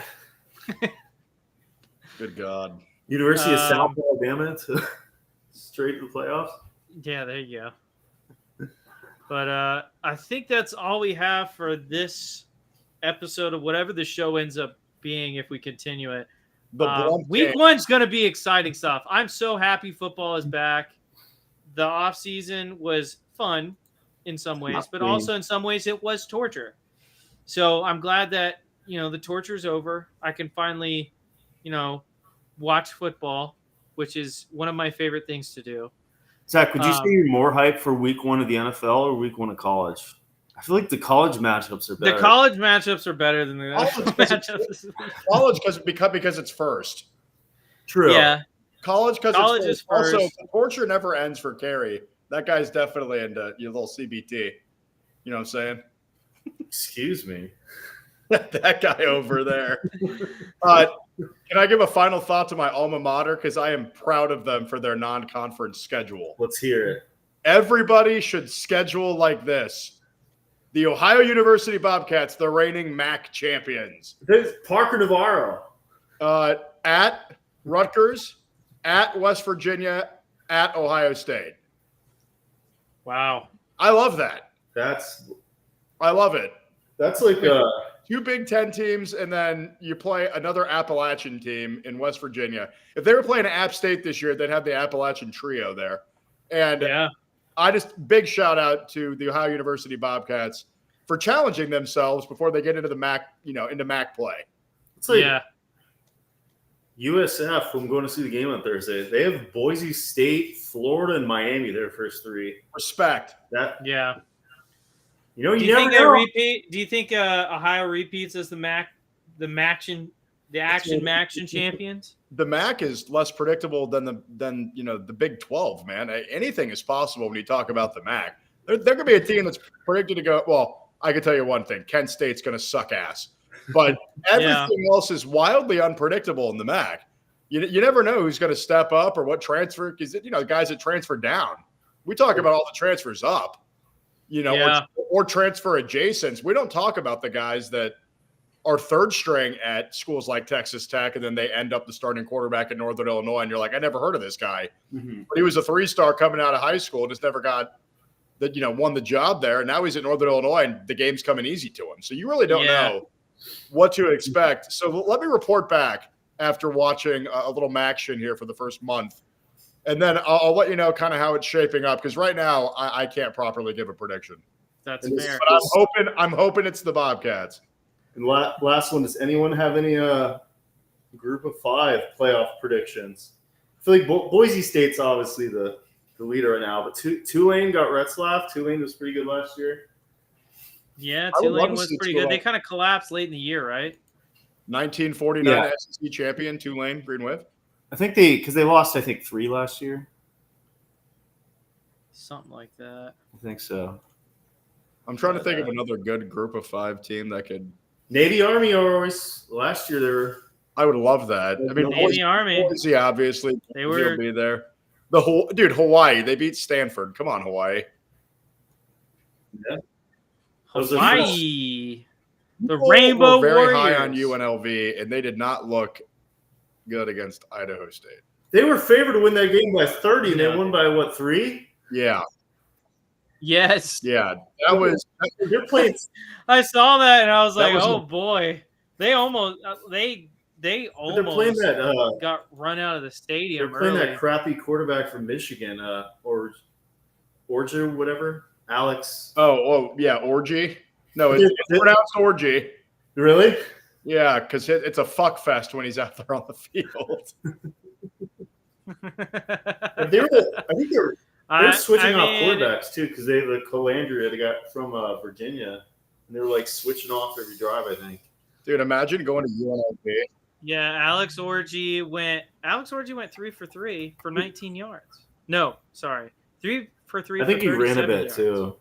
Good God. University of South Alabama to straight to the playoffs. Yeah, there you go. But I think that's all we have for this episode of whatever the show ends up being if we continue it. Week 1's going to be exciting stuff. I'm so happy football is back. The off season was fun in some ways, but also in some ways it was torture. So I'm glad that, the torture's over. I can finally, watch football, which is one of my favorite things to do. Zach, would you say you're more hyped for week 1 of the NFL or week 1 of college? I feel like the college matchups are better. The college matchups are better than the NFL matchups. College because it's first. True. Yeah. College because it's first. Also, the torture never ends for Kerry. That guy's definitely into your little CBT. You know what I'm saying? Excuse me. That guy over there. Can I give a final thought to my alma mater? Because I am proud of them for their non-conference schedule. Let's hear it. Everybody should schedule like this. The Ohio University Bobcats, the reigning MAC champions. There's Parker Navarro. At Rutgers, at West Virginia, at Ohio State. Wow. I love that. I love it. That's like 2 Big Ten teams, and then you play another Appalachian team in West Virginia. If they were playing App State this year, they'd have the Appalachian trio there. And yeah. Big shout out to the Ohio University Bobcats for challenging themselves before they get into the MAC, into MAC play. It's like USF, I'm going to see the game on Thursday. They have Boise State, Florida, and Miami, their first 3. Respect. Yeah. You Do you never think know. repeat? Do you think Ohio repeats as the action champions? The MAC is less predictable than the Big 12, man. Anything is possible when you talk about the MAC. There could be a team that's predicted to go. Well, I can tell you one thing: Kent State's going to suck ass, but everything else is wildly unpredictable in the MAC. You never know who's going to step up or what transfer. Because guys that transfer down. We talk about all the transfers up. Or transfer adjacents. We don't talk about the guys that are third string at schools like Texas Tech, and then they end up the starting quarterback at Northern Illinois, and you're like, I never heard of this guy. Mm-hmm. But he was a 3-star coming out of high school, just never got won the job there, and now he's at Northern Illinois, and the game's coming easy to him. So you really don't know what to expect. So let me report back after watching a little action here for the first month. And then I'll let you know kind of how it's shaping up, because right now I can't properly give a prediction. That's fair. But I'm hoping it's the Bobcats. And last one, does anyone have any group of 5 playoff predictions? I feel like Boise State's obviously the leader right now, but Tulane got Retzlaff. Tulane was pretty good last year. Yeah, Tulane was pretty good. They kind of collapsed late in the year, right? 1949 SEC champion, Tulane, Green Wave. I think because they lost, 3 last year. Something like that. I think so. I'm trying to think of another good group of 5 team that could. Navy Army always last year. They were. I would love that. I mean, Navy Army. Boise, obviously, they were be there. Hawaii. They beat Stanford. Come on, Hawaii. Yeah. Hawaii. The Rainbow Warriors. Very high on UNLV, and they did not look good against Idaho State. They were favored to win that game by 30, and they won by 3? Yeah. Yes. Yeah. That was. They're playing. I saw that and I was like, oh boy, they almost they almost got run out of the stadium. They're playing early. that crappy quarterback from Michigan, or whatever, Alex. Oh yeah, Orgy. No, it's pronounced Orgy. Really? Yeah, because it's a fuck fest when he's out there on the field. I think they're switching off quarterbacks too, because they have the Colandria they got from Virginia, and they were like switching off every drive. I think. Dude, imagine going to UNLV. Yeah, Alex Orgy went 3 for 3 for 19 yards. No, sorry, 3 for 3. I think he ran a bit yards. too.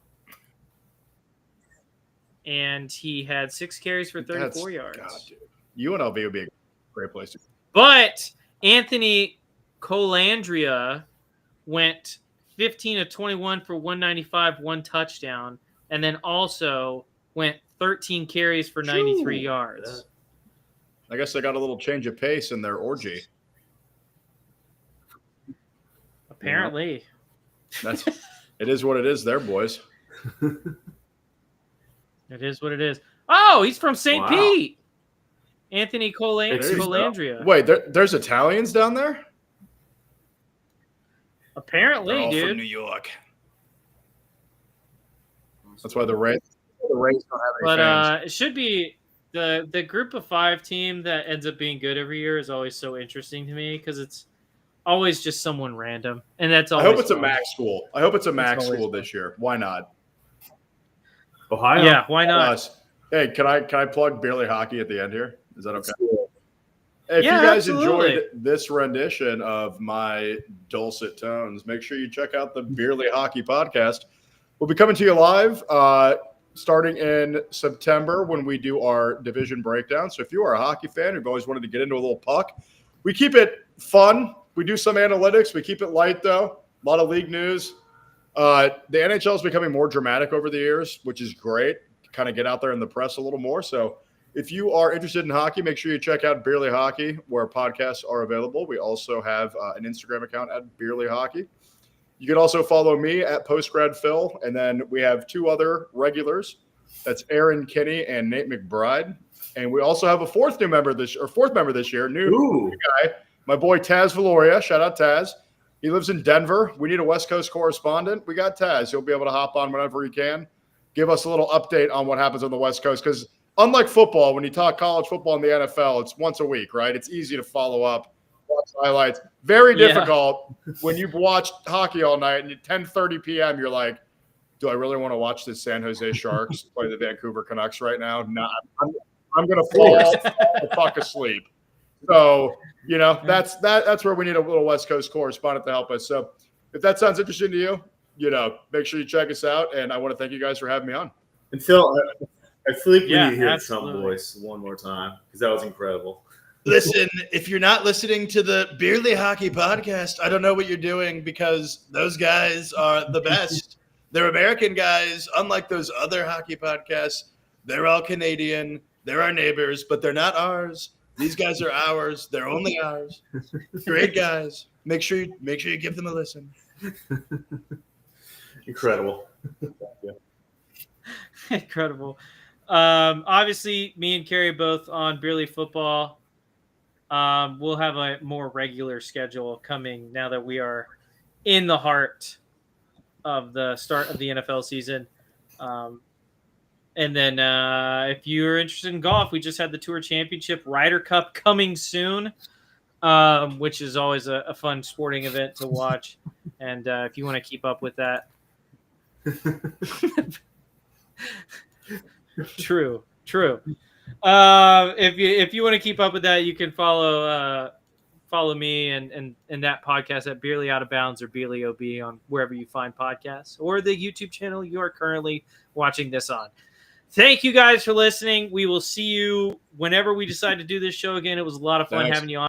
And he had 6 carries for 34 yards. God, dude. UNLV would be a great place to go. But Anthony Colandria went 15 of 21 for 195, 1 touchdown, and then also went 13 carries for 93 Shoo. yards. I guess they got a little change of pace in their orgy. Apparently. It is what it is there, boys. It is what it is. Oh, he's from St. Wow. Pete. Anthony Excuse me. Colandria. Wait, there's Italians down there? Apparently, They're all dude. from New York. That's why the Rays don't have any But fans. it should be the group of 5 team that ends up being good every year is always so interesting to me because it's always just someone random, and that's I always hope it's fun. a MAC school. I hope it's a MAC always school fun. this year. Why not? Ohio. Yeah, why not? Us. Hey, can I plug Barely Hockey at the end here? Is that okay? Hey, if Yeah, you guys absolutely. enjoyed this rendition of my dulcet tones, make sure you check out the Beerly Hockey podcast. We'll be coming to you live starting in September when we do our division breakdown. So if you are a hockey fan who've always wanted to get into a little puck, we keep it fun. We do some analytics. We keep it light, though. A lot of league news. The NHL is becoming more dramatic over the years, which is great. Kind of get out there in the press a little more. So if you are interested in hockey, make sure you check out Beerly Hockey, where podcasts are available. We also have an Instagram account at Beerly Hockey. You can also follow me at PostgradPhil, and then we have 2 other regulars. That's Aaron Kinney and Nate McBride. And we also have a fourth member this year, new guy, my boy Taz Valoria. Shout out Taz. He lives in Denver. We need a West Coast correspondent. We got Taz. He'll be able to hop on whenever he can. Give us a little update on what happens on the West Coast. Because unlike football, when you talk college football in the NFL, it's once a week, right? It's easy to follow up, watch highlights. Very difficult when you've watched hockey all night and at 10:30 p.m. you're like, do I really want to watch the San Jose Sharks play the Vancouver Canucks right now? No, I'm going to fall the fuck asleep. So, that's where we need a little West Coast correspondent to help us. So if that sounds interesting to you, make sure you check us out. And I want to thank you guys for having me on. And Phil, I feel like we need to hear absolutely. some voice one more time because that was incredible. Listen, if you're not listening to the Beerly Hockey podcast, I don't know what you're doing because those guys are the best. They're American guys, unlike those other hockey podcasts. They're all Canadian. They're our neighbors, but they're not ours. These guys are ours. They're only ours. Great guys. Make sure you give them a listen. Incredible. Incredible. Obviously, me and Kerry both on Beerly Football. We'll have a more regular schedule coming now that we are in the heart of the start of the NFL season. And then if you're interested in golf, we just had the Tour Championship Ryder Cup coming soon, which is always a fun sporting event to watch. And if you want to keep up with that. True. If you want to keep up with that, you can follow me and that podcast at Beerly Out of Bounds or Beerly OB on wherever you find podcasts or the YouTube channel you are currently watching this on. Thank you guys for listening. We will see you whenever we decide to do this show again. It was a lot of fun having you on.